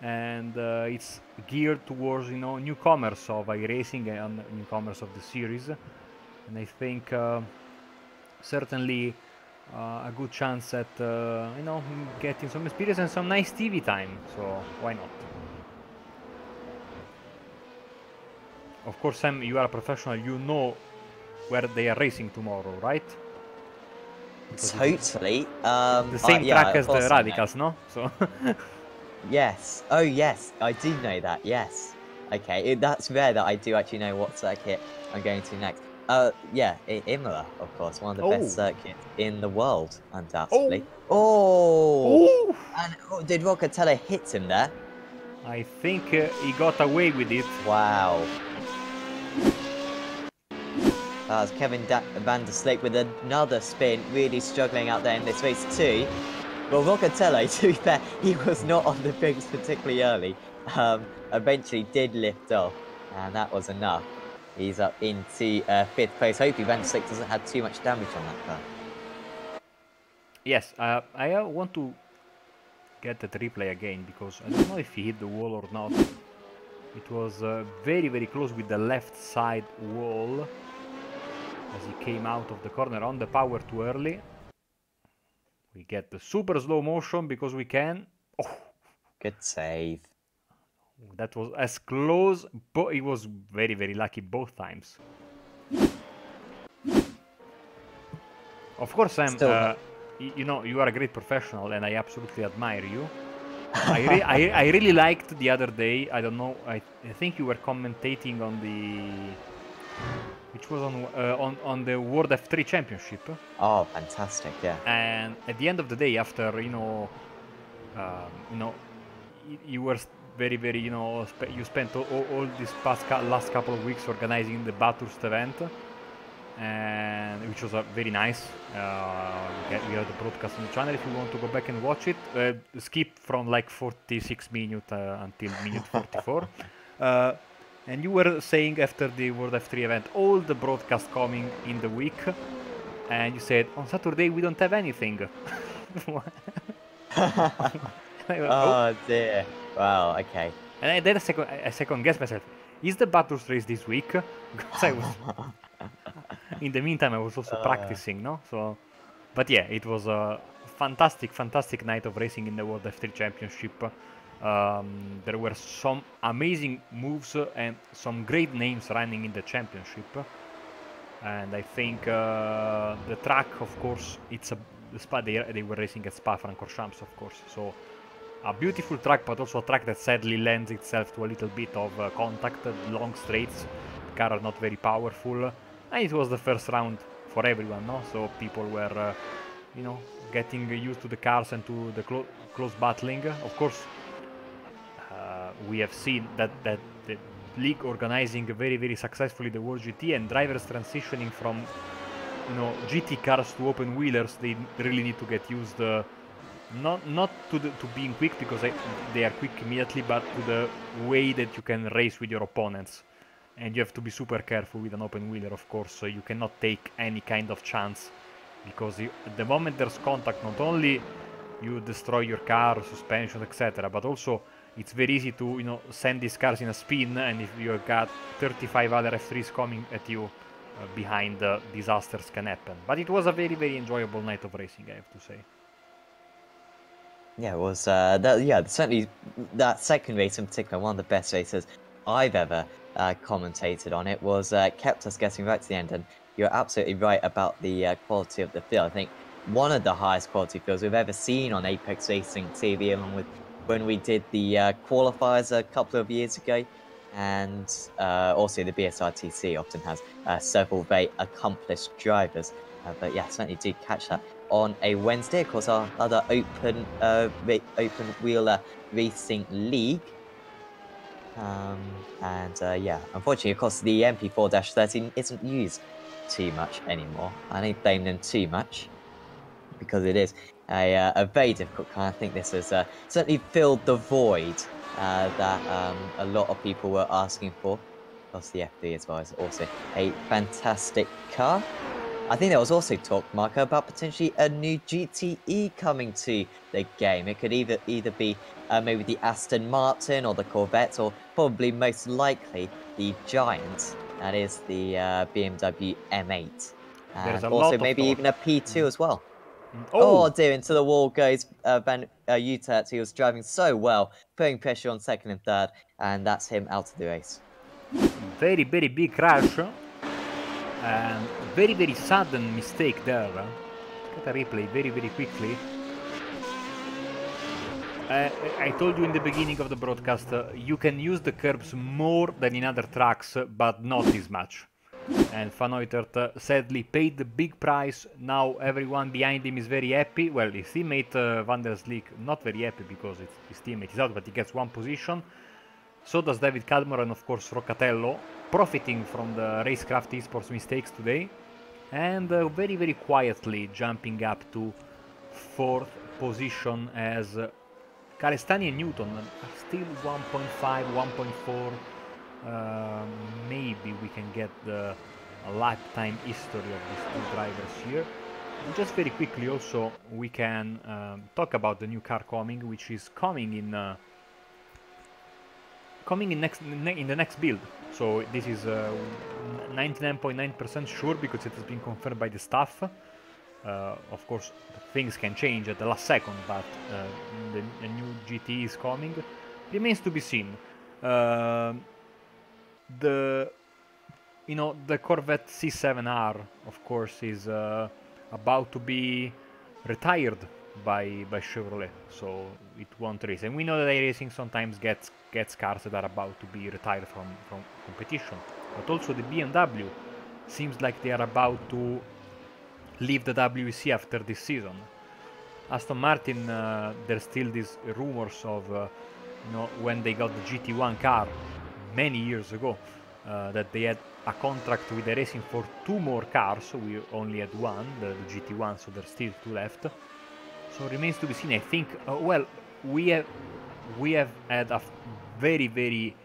and it's geared towards newcomers of iRacing and newcomers of the series, and I think certainly a good chance at getting some experience and some nice TV time. So why not? Of course, Sam, you are a professional. You know where they are racing tomorrow, right? Totally. The same yeah, track as the Radicals, no? So. Yes. Oh, yes. I do know that. Yes. Okay. That's rare that I do actually know what circuit I'm going to next. Yeah, Imola, of course, one of the best circuits in the world, undoubtedly. Oh! And did Rocatella hit him there? I think he got away with it. Wow. That was Kevin van der Slik with another spin, really struggling out there in this race too. Well, Rocatello, to be fair, he was not on the brakes particularly early. Eventually did lift off, and that was enough. He's up into 5th place. Hopefully Van der Slik doesn't have too much damage on that car. Yes, I want to get that replay again, because I don't know if he hit the wall or not. It was very, very close with the left side wall as he came out of the corner on the power too early. We get the super slow motion because we can. Oh, good save. That was as close, but he was very, very lucky both times. Of course, Sam, you know, you are a great professional and I absolutely admire you. I really liked the other day, I don't know, I think you were commentating on the... which was on the World F3 Championship. Oh, fantastic! Yeah. And at the end of the day, after you were very, very, you spent all this last couple of weeks organizing the Bathurst event, and which was very nice. We have the broadcast on the channel if you want to go back and watch it. Skip from like 46 minutes until minute 44. And you were saying after the World F3 event, all the broadcasts coming in the week, and you said, on Saturday we don't have anything. Oh dear. Wow, okay. And I did a second guess myself, is the Bathurst race this week? Because I was... in the meantime, I was also practicing, no? So, but yeah, it was a fantastic, fantastic night of racing in the World F3 Championship. There were some amazing moves and some great names running in the championship, and I think the track, of course, it's the Spa. They were racing at Spa-Francorchamps, of course, so a beautiful track, but also a track that sadly lends itself to a little bit of contact, long straights. The car are not very powerful, and it was the first round for everyone, no? So people were, getting used to the cars and to the close battling. Of course. We have seen that the league organizing very, very successfully the World GT, and drivers transitioning from GT cars to open wheelers. They really need to get used not to being quick, because they are quick immediately, but to the way that you can race with your opponents. And you have to be super careful with an open wheeler, of course. So you cannot take any kind of chance, because at the moment there's contact, not only you destroy your car, suspension, etc., but also it's very easy to send these cars in a spin, and if you got 35 other F3s coming at you behind, disasters can happen. But it was a very, very enjoyable night of racing, I have to say. Yeah, it was. Certainly that second race in particular, one of the best races I've ever commentated on. It was kept us getting right to the end, and you're absolutely right about the quality of the field. I think one of the highest quality fields we've ever seen on Apex Racing TV, along with when we did the qualifiers a couple of years ago. and also the BSRTC often has several very accomplished drivers. But yeah, certainly did catch that on a Wednesday. Of course, our other open wheeler racing league. Yeah, unfortunately, of course, the MP4-13 isn't used too much anymore. I don't blame them too much because it is a very difficult car. I think this has certainly filled the void that a lot of people were asking for. Of course, the F3 as well is also a fantastic car. I think there was also talk, Marco, about potentially a new GTE coming to the game. It could either be maybe the Aston Martin or the Corvette, or probably most likely the Giant. That is the BMW M8. There's And a also lot of maybe talk. even a P2 as well. Oh, Oh dear, into the wall goes Van Utert, who was driving so well, putting pressure on second and third, and that's him out of the race. very, very big crash. And very, very sudden mistake there. Let's get a replay very, very quickly. I told you in the beginning of the broadcast, you can use the curbs more than in other tracks, but not this much. And Van Uytert sadly paid the big price. Now everyone behind him is very happy. Well, his teammate Van der Sleek not very happy because his teammate is out, but he gets one position. So does David Cadmore and of course Roccatello, profiting from the Racecraft Esports mistakes today. And very, very quietly jumping up to 4th position as Calestani and Newton are still 1.5, 1.4. Maybe we can get the lifetime history of these two drivers here. And just very quickly also we can talk about the new car coming, which is coming in in the next build. So this is 99.9% sure because it has been confirmed by the staff. Of course, things can change at the last second, but the new GT is coming. Remains to be seen. The Corvette C7R, of course, is about to be retired by Chevrolet, so it won't race. And we know that iRacing sometimes gets cars that are about to be retired from competition. But also the BMW seems like they are about to leave the WEC after this season. Aston Martin, there's still these rumors of when they got the GT1 car many years ago, that they had a contract with the racing for 2 more cars. So we only had one, the GT1, so there's still 2 left. So it remains to be seen. I think, well, we have had a very, very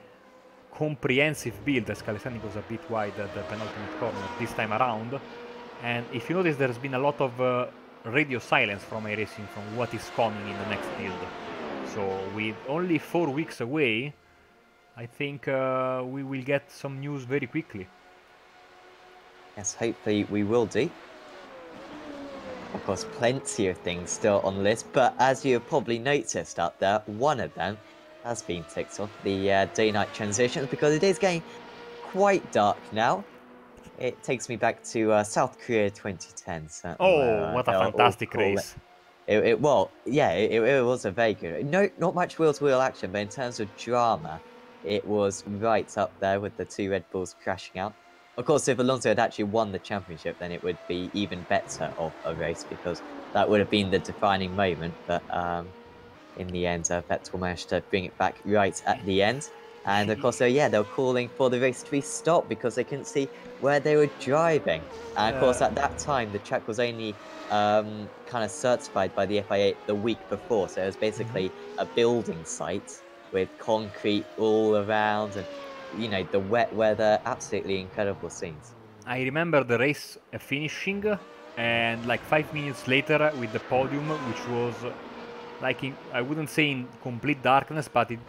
comprehensive build as Calestani goes a bit wide at the penultimate corner this time around. And if you notice, there's been a lot of radio silence from iRacing from what is coming in the next build. So with only 4 weeks away, I think we will get some news very quickly. Yes, hopefully we will do. Of course, plenty of things still on the list, but as you have probably noticed up there, one of them has been ticked off, the day-night transitions, because it is getting quite dark now. It takes me back to South Korea 2010. Oh, what a fantastic race. It was a very good. Not much wheel-to-wheel action, but in terms of drama, it was right up there with the 2 Red Bulls crashing out. Of course, if Alonso had actually won the championship, then it would be even better of a race because that would have been the defining moment. But in the end, Vettel managed to bring it back right at the end. And of course, they were calling for the race to be stopped because they couldn't see where they were driving. And of course, at that time, the track was only kind of certified by the FIA the week before. So it was basically a building site with concrete all around and, the wet weather, absolutely incredible scenes. I remember the race finishing and like 5 minutes later with the podium, which was like I wouldn't say in complete darkness, but it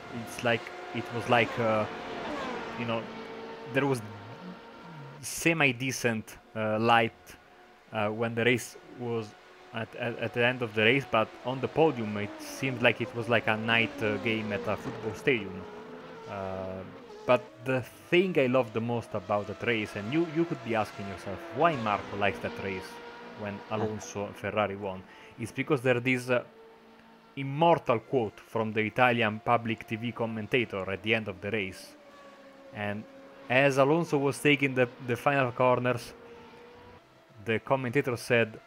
was like there was semi-decent light when the race was at the end of the race, but on the podium it seemed like it was like a night game at a football stadium. But the thing I love the most about that race, and you could be asking yourself why Marco likes that race when Alonso and Ferrari won, is because there's this immortal quote from the Italian public TV commentator at the end of the race, And as Alonso was taking the final corners, the commentator said,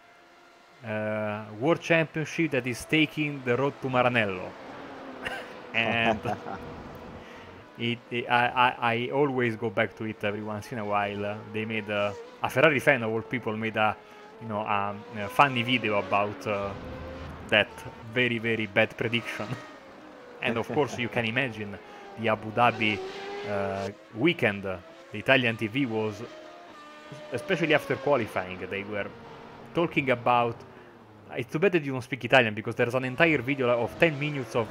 World Championship that is taking the road to Maranello. And I always go back to it every once in a while. They made a Ferrari fan of all people made a a funny video about that very bad prediction. And of course you can imagine the Abu Dhabi weekend. The Italian TV was, especially after qualifying, they were talking about. It's too bad that you don't speak Italian, because there's an entire video of 10 minutes of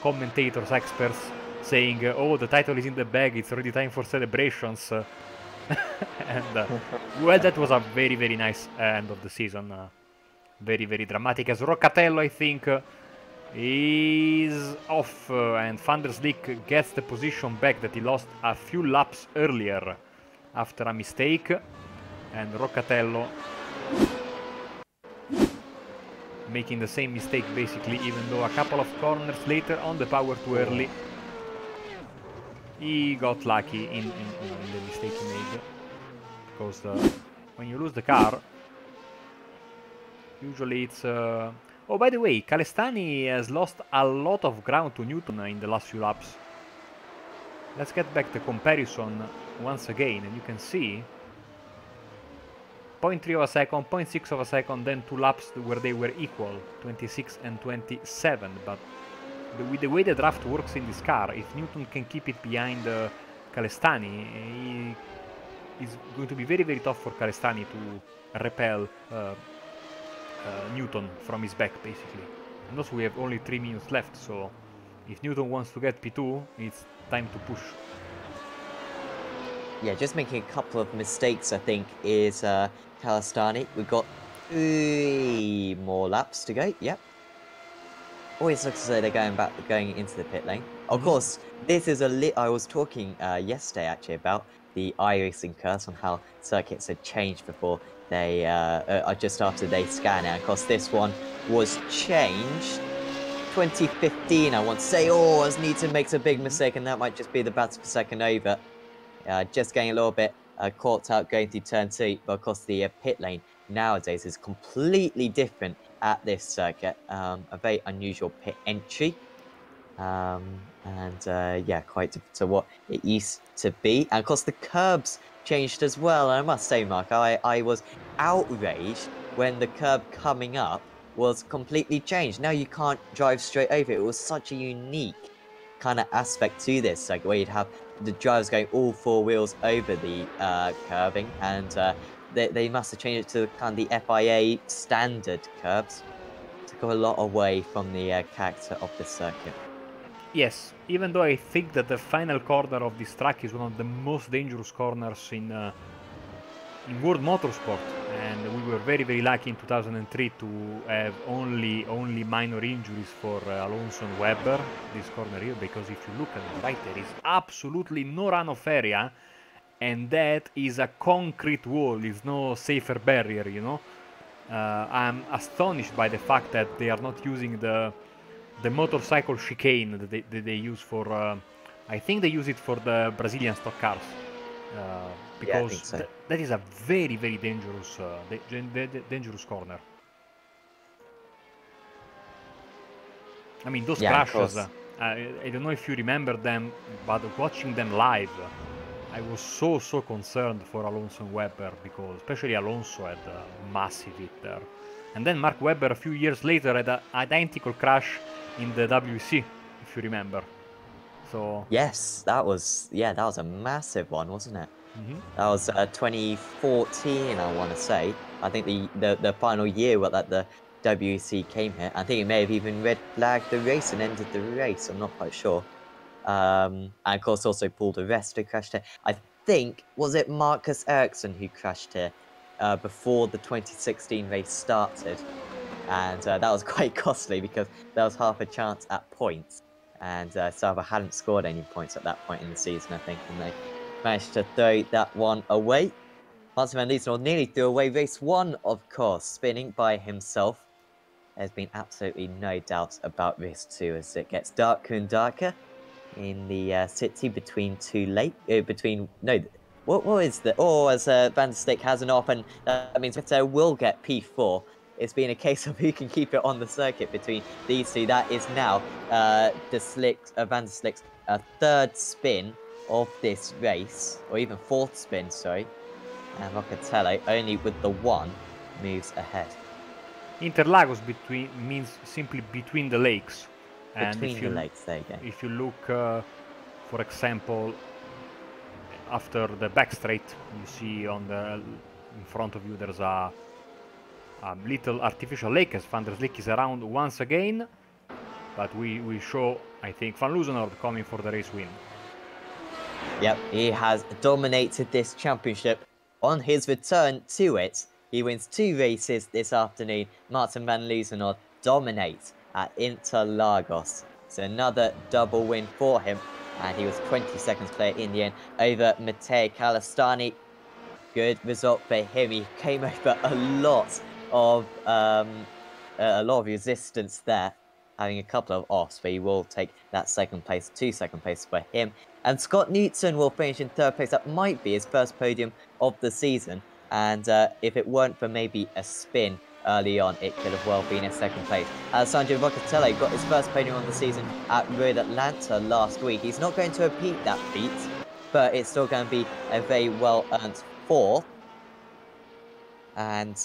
commentators, experts saying, "Oh, the title is in the bag. It's already time for celebrations." And well, that was a very nice end of the season. Very dramatic. As Roccatello, I think, is off, and Van der Slick gets the position back that he lost a few laps earlier after a mistake, and Roccatello making the same mistake basically, even though a couple of corners later on the power too early he got lucky in the mistake he made, because when you lose the car usually it's oh, by the way, Calestani has lost a lot of ground to Newton in the last few laps. Let's get back the comparison once again, and you can see 0.3 of a second, 0.6 of a second, then 2 laps where they were equal, 26 and 27. But with the way the draft works in this car, if Newton can keep it behind Calestani, it's going to be very tough for Calestani to repel Newton from his back, basically. And also we have only 3 minutes left, so if Newton wants to get P2, it's time to push. Yeah, just making a couple of mistakes, I think, is Calestani. We've got 3 more laps to go. Yep. Always looks as though they're going into the pit lane. Of course, this is I was talking yesterday actually about the iRacing curse, on how circuits had changed before they just after they scan it. Of course, this one was changed 2015. I want to say, oh, as Newton makes a big mistake, and that might just be the battles per second over. Just getting a little bit caught out going through turn 2, but of course the pit lane nowadays is completely different at this circuit. A very unusual pit entry, and yeah, quite different to what it used to be. And of course the curbs changed as well. And I must say, Mark, I was outraged when the curb coming up was completely changed. Now you can't drive straight over it. It was such a unique kind of aspect to this circuit, where you'd have the drivers going all 4 wheels over the curbing, and they must have changed it to kind of the FIA standard curbs. Took a lot away from the character of the circuit. Yes, even though I think that the final corner of this track is one of the most dangerous corners in World Motorsport, and we were very lucky in 2003 to have only minor injuries for Alonso and Webber this corner here, because if you look at the right, there is absolutely no runoff area, and that is a concrete wall. It's no safer barrier, you know. I'm astonished by the fact that they are not using the motorcycle chicane that they use for I think they use it for the Brazilian stock cars, because yeah, so. that is a very dangerous dangerous corner. I mean, those crashes, I don't know if you remember them, but watching them live, I was so concerned for Alonso and Webber, because especially Alonso had a massive hit there. And then Mark Webber a few years later had an identical crash in the WEC, if you remember. So yes, that was a massive one, wasn't it? That was 2014, I want to say. I think the final year that the WEC came here. I think it may have even red flagged the race and ended the race. I'm not quite sure. And of course also Paul de Resta crashed here. I think, was it Marcus Ericsson who crashed here before the 2016 race started? And that was quite costly, because there was half a chance at points, and Sauber hadn't scored any points at that point in the season, I think, and they managed to throw that one away. Martin van Liesenoord nearly threw away race 1, of course, spinning by himself. There's been absolutely no doubts about race 2 as it gets darker and darker. in the city between two what is the as Van der Slik has an off, and that means Vettel will get P4. It's been a case of who can keep it on the circuit between these two. That is now Van der Slik's third spin of this race, or even fourth spin, sorry. And Locatelli, only with the one, moves ahead. Interlagos means simply between the lakes. And Between the lakes, there you go. If you look, for example, after the back straight, you see in front of you there's a little artificial lake as Van der Slik is around once again. But we show, I think, Van Loozenhoorn coming for the race win. Yep, he has dominated this championship. On his return to it, he wins 2 races this afternoon. Martin van Loozenhoorn dominates at Interlagos. So another double win for him. And he was 20 seconds clear in the end over Matteo Calastani. Good result for him. He came over a lot of resistance there, having a couple of offs, but he will take that 2nd place, 2nd place for him. And Scott Newton will finish in 3rd place. That might be his first podium of the season. And if it weren't for maybe a spin early on, it could have well been a 2nd place. Alessandro Locatelli got his first podium of the season at Road Atlanta last week. He's not going to repeat that feat, but it's still going to be a very well-earned 4th. And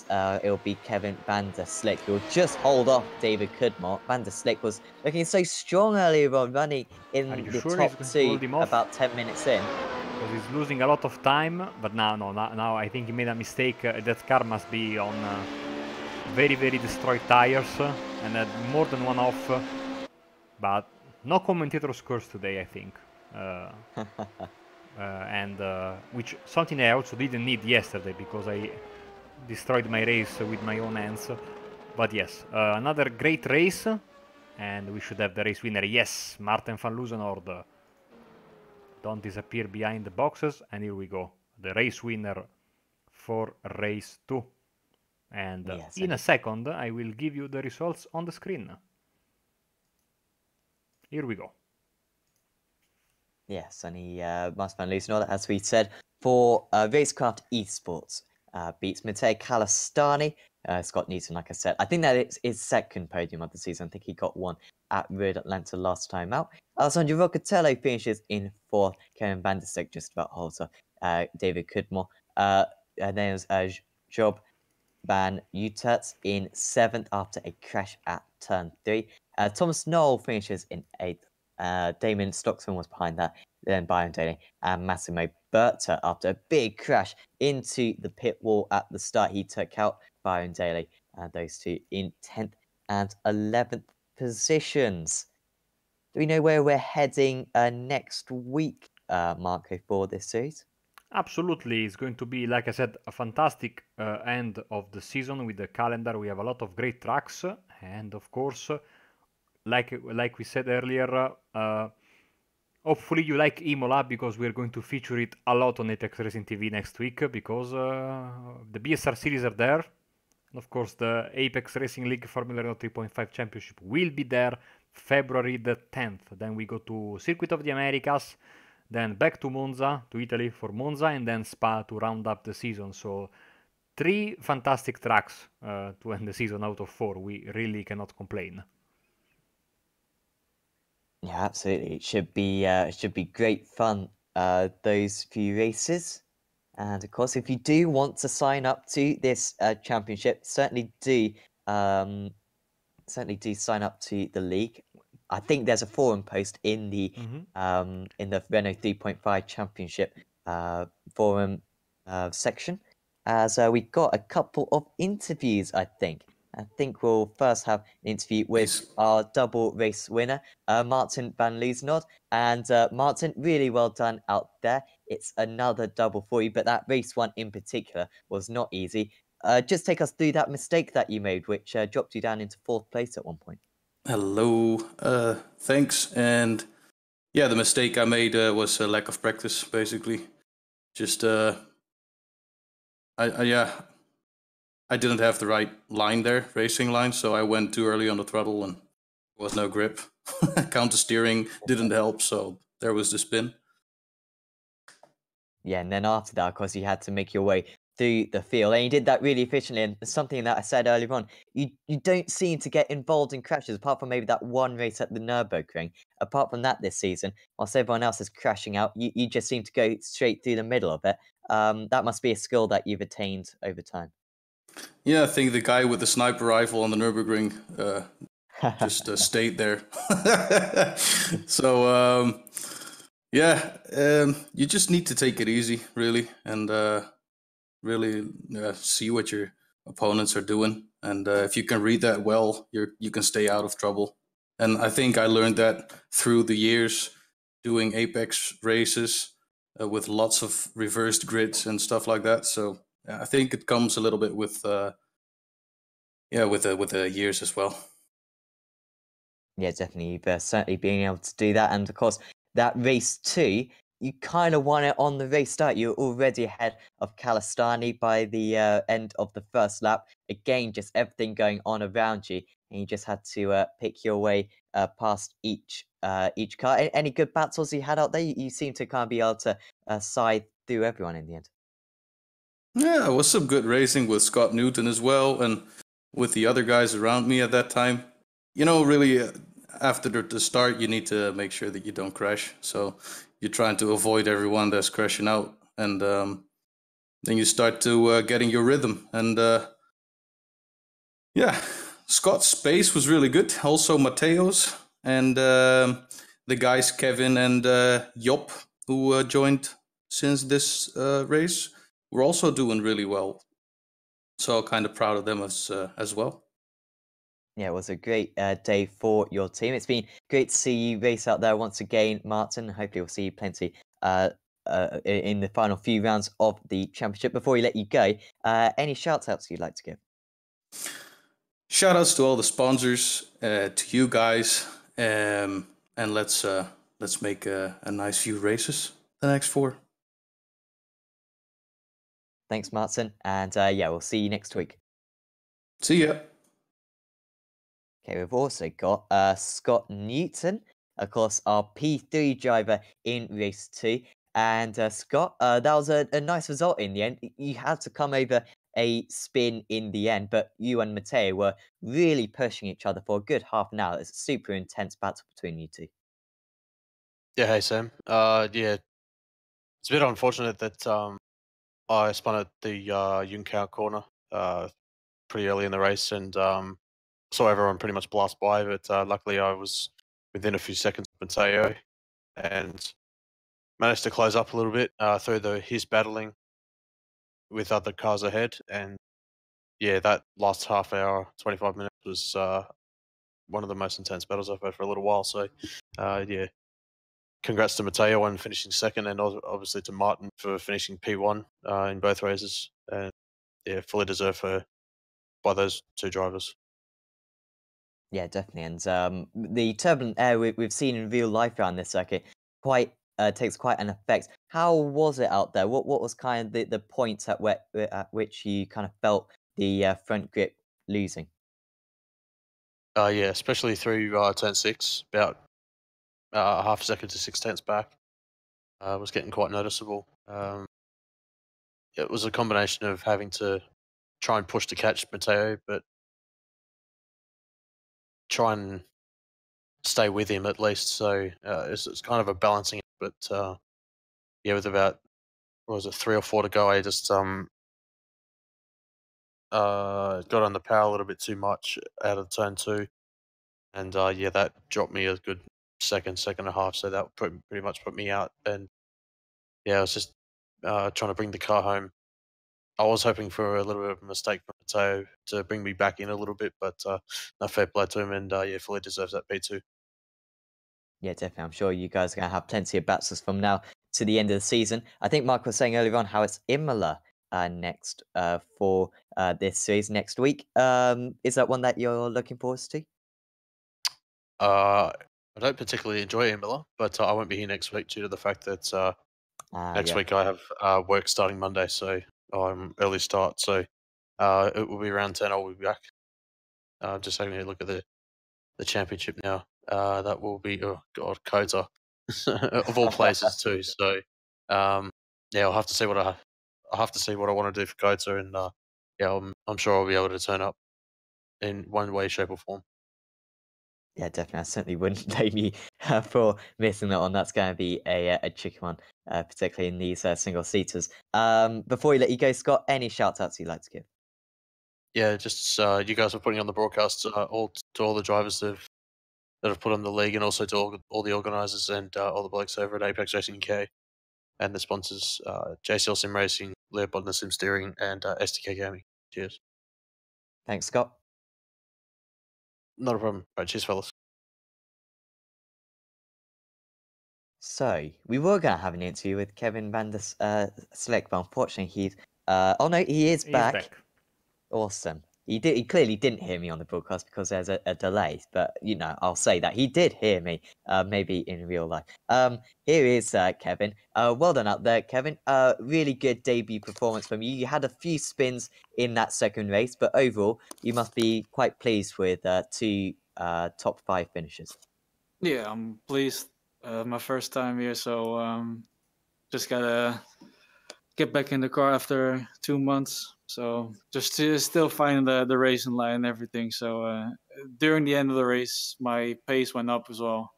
it'll be Kevin Van der Slik who will just hold off David Cudmore. Van der Slik was looking so strong earlier on, running in the top 2 about 10 minutes in. Because he's losing a lot of time, but now I think he made a mistake. That car must be on very, very destroyed tires and had more than one off. But no commentator's curse today, I think. Which something I also didn't need yesterday because I destroyed my race with my own hands. But yes, another great race, and we should have the race winner. Yes, Martin van Loozenhoorn. Don't disappear behind the boxes, and here we go. The race winner for race 2. And yes, in a second, I will give you the results on the screen. Here we go. Yes, and Martin van Loozenhoorn, as we said, for Racecraft Esports. Beats Matteo Calastani. Scott Newton, like I said. I think that it's his 2nd podium of the season. I think he got one at Road Atlanta last time out. Alessandro Locatelli finishes in 4th. Kevin Van der Slik just about holds off David Cudmore. And then there's Job Van Uterts in 7th after a crash at turn 3. Thomas Knoll finishes in 8th. Damon Stockton was behind that. Then Byron Daly and Massimo Berta after a big crash into the pit wall at the start. He took out Byron Daly. Those two in 10th and 11th positions. Do we know where we're heading next week, Marco, for this series? Absolutely. It's going to be, like I said, a fantastic end of the season with the calendar. We have a lot of great tracks. And of course, like we said earlier, hopefully you like Imola because we're going to feature it a lot on Apex Racing TV next week because the BSR series are there. And of course, the Apex Racing League Formula Renault 3.5 Championship will be there February the 10th. Then we go to Circuit of the Americas, then back to Monza, to Italy for Monza, and then Spa to round up the season. So 3 fantastic tracks to end the season out of 4. We really cannot complain. Yeah, absolutely. It should be great fun, those few races. And of course, if you do want to sign up to this championship, certainly do sign up to the league. I think there's a forum post in the Renault 3.5 championship forum section, as we got a couple of interviews. I think we'll first have an interview with our double race winner, Martin van Loozenhoorn. And Martin, really well done out there. It's another double for you, but that race 1 in particular was not easy. Just take us through that mistake that you made, which dropped you down into 4th place at one point. Hello, thanks. And yeah, the mistake I made was a lack of practice, basically. Just, I didn't have the right line there, racing line, so I went too early on the throttle and there was no grip. Counter steering didn't help, so there was the spin. Yeah, and then after that, of course, you had to make your way through the field, and you did that really efficiently. And something that I said earlier on, you don't seem to get involved in crashes, apart from maybe that one race at the Nürburgring. Apart from that, this season, whilst everyone else is crashing out, you just seem to go straight through the middle of it. That must be a skill that you've attained over time. Yeah, I think the guy with the sniper rifle on the Nürburgring just stayed there. So yeah, you just need to take it easy, really, and really see what your opponents are doing. And if you can read that well, you can stay out of trouble. And I think I learned that through the years doing Apex races with lots of reversed grids and stuff like that. So I think it comes a little bit with with the years as well. Yeah, definitely. You've certainly being able to do that. And of course, that race too, you kind of won it on the race start. You're already ahead of Kalistani by the end of the first lap. Again, just everything going on around you. And you just had to pick your way past each car. Any good battles you had out there? You seem to kind of be able to side through everyone in the end. Yeah, it was some good racing with Scott Newton as well, and with the other guys around me at that time. You know, really, after the start, you need to make sure that you don't crash. So you're trying to avoid everyone that's crashing out, and then you start to getting your rhythm. And yeah, Scott's pace was really good. Also, Mateo's and the guys Kevin and Job, who joined since this race, were also doing really well. So kind of proud of them as well. Yeah, it was a great day for your team. It's been great to see you race out there once again, Martin. Hopefully, we'll see you plenty in the final few rounds of the championship. Before we let you go, any shout outs you'd like to give? Shout outs to all the sponsors, to you guys, and let's make a nice few races the next 4. Thanks, Martin. And yeah, we'll see you next week. See ya. Okay, we've also got Scott Newton, of course, our P3 driver in race 2. And Scott, that was a nice result in the end. You had to come over a spin in the end, but you and Matteo were really pushing each other for a good half an hour. It's a super intense battle between you two. Yeah, hey Sam. Yeah, it's a bit unfortunate that I spun at the Junkau corner pretty early in the race and saw everyone pretty much blast by. But luckily, I was within a few seconds of Mateo and managed to close up a little bit through his battling with other cars ahead. And yeah, that last half hour, 25 minutes was one of the most intense battles I've had for a little while. So yeah. Congrats to Matteo on finishing second, and obviously to Martin for finishing P1 in both races. And yeah, fully deserved by those two drivers. Yeah, definitely. And the turbulent air we've seen in real life around this circuit quite takes quite an effect. How was it out there? What was kind of the points at which you kind of felt the front grip losing? Yeah, especially through turn 6, about half a second to 6/10 back, was getting quite noticeable. It was a combination of having to try and push to catch Matteo, but try and stay with him at least. So it's kind of a balancing. But yeah, with about what was it 3 or 4 to go, I just got on the power a little bit too much out of turn 2, and yeah, that dropped me a good second and a half. So that pretty much put me out. And yeah, I was just trying to bring the car home. I was hoping for a little bit of a mistake from Mateo to bring me back in a little bit, but no, fair play to him, and yeah, fully deserves that P2. Yeah, definitely. I'm sure you guys are going to have plenty of battles from now to the end of the season. I think Mark was saying earlier on how it's Imola next for this series next week. Is that one that you're looking forward to? I don't particularly enjoy Imola, but I won't be here next week due to the fact that next Yeah. week I have work starting Monday, so I'm early start. So it will be around 10. I'll be back. Just having a look at the championship now. That will be, oh god, Kota. of all places too. So yeah, I'll have to see what I want to do for Kota, and yeah, I'm sure I'll be able to turn up in one way, shape, or form. Yeah, definitely. I certainly wouldn't blame you for missing that one. That's going to be a tricky one, particularly in these single seaters. Before we let you go, Scott, any shout outs you'd like to give? Yeah, just you guys are putting on the broadcast all to all the drivers that have put on the league, and also to all the organisers and all the blokes over at Apex Racing UK and the sponsors, JCL Sim Racing, Leo Bodner Sim Steering, and STK Gaming. Cheers. Thanks, Scott. Not a problem. Right, cheers, fellas. So, we were going to have an interview with Kevin van der Slick, but unfortunately he's... oh no, he is He's back. back. Awesome. He clearly didn't hear me on the broadcast because there's a delay, but you know, I'll say that he did hear me, maybe in real life. Here is Kevin. Well done out there, Kevin. Really good debut performance from you. You had a few spins in that second race, but overall, you must be quite pleased with two top 5 finishes. Yeah, I'm pleased. My first time here, so just gotta get back in the car after 2 months. So just to still find the racing line and everything. So during the end of the race, my pace went up as well.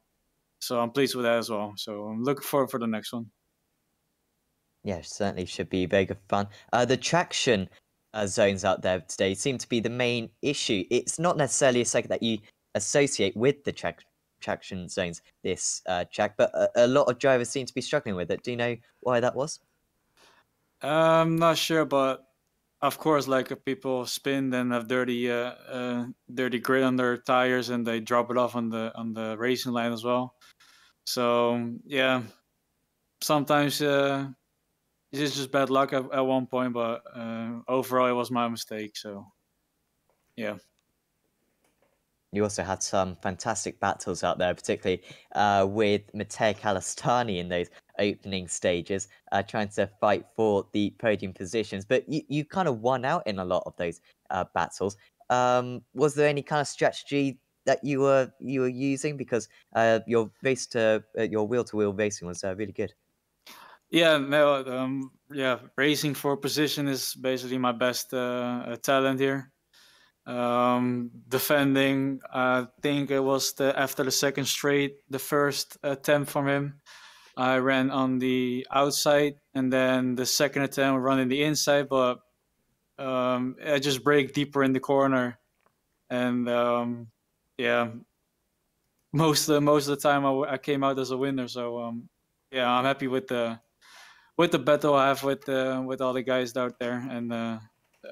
So I'm pleased with that as well. So I'm looking forward for the next one. Yeah, certainly should be very good fun. The traction zones out there today seem to be the main issue. It's not necessarily a second that you associate with the traction zones, this track, but a lot of drivers seem to be struggling with it. Do you know why that was? I'm not sure, but of course, like people spin and have dirty grit on their tires, and they drop it off on the racing line as well. So yeah, sometimes it's just bad luck at one point, but overall it was my mistake. So yeah. You also had some fantastic battles out there, particularly with Matej Kalistani in those opening stages, trying to fight for the podium positions. But you kind of won out in a lot of those battles. Was there any kind of strategy that you were using, because your your wheel to wheel racing was really good? Yeah, no, yeah, racing for position is basically my best talent here. Defending, I think it was after the second straight, the first attempt from him, I ran on the outside, and then the second attempt running the inside, but I just break deeper in the corner, and yeah, most of the time I came out as a winner. So yeah, I'm happy with the battle I have with all the guys out there, and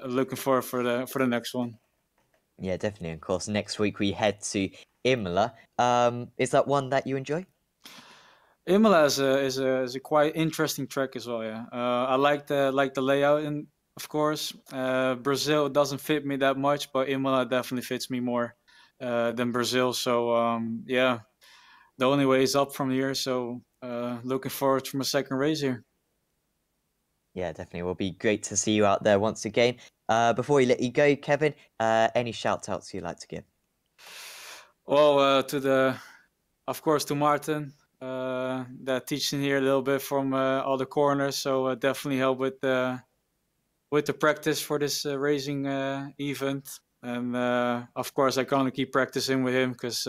looking forward for the next one. Yeah, definitely. Of course, next week we head to Imola. Is that one that you enjoy? Imola is a quite interesting track as well. Yeah, I like the layout, and of course, Brazil doesn't fit me that much, but Imola definitely fits me more than Brazil. So yeah, the only way is up from here. So looking forward to my second race here. Yeah, definitely. It will be great to see you out there once again. Before we let you go, Kevin, any shout outs you'd like to give? Well, of course, to Martin, that teaching here a little bit from all the corners. So definitely help with the practice for this racing event. And of course, I gonna keep practicing with him because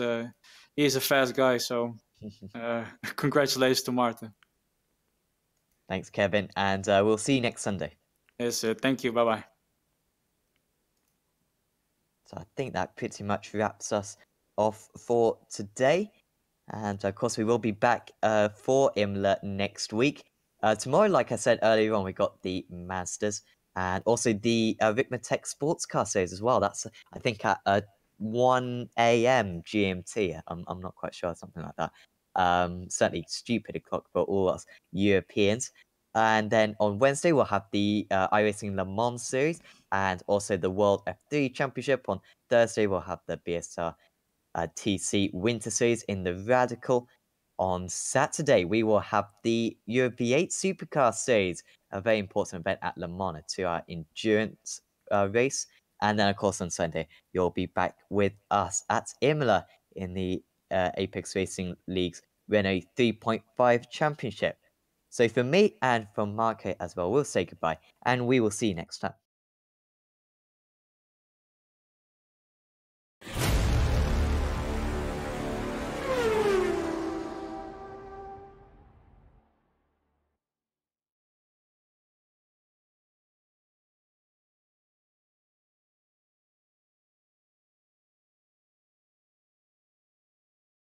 he's a fast guy. So congratulations to Martin. Thanks, Kevin, and we'll see you next Sunday. Yes, thank you. Bye bye. So I think that pretty much wraps us off for today. And of course, we will be back for Imola next week. Tomorrow, like I said earlier on, we got the Mazdas and also the Rickman Tech Sports Car Series as well. That's, I think, at 1 a.m. GMT. I'm not quite sure, something like that. Certainly stupid o'clock for all us Europeans. And then on Wednesday, we'll have the iRacing Le Mans Series and also the World F3 Championship. On Thursday, we'll have the BSR TC Winter Series in the Radical. On Saturday, we will have the Euro V8 Supercar Series, a very important event at Le Mans, a 2-hour endurance race. And then, of course, on Sunday, you'll be back with us at Imola in the Apex Racing League's Renault 3.5 Championship. So from me and from Marco as well, we'll say goodbye, and we will see you next time.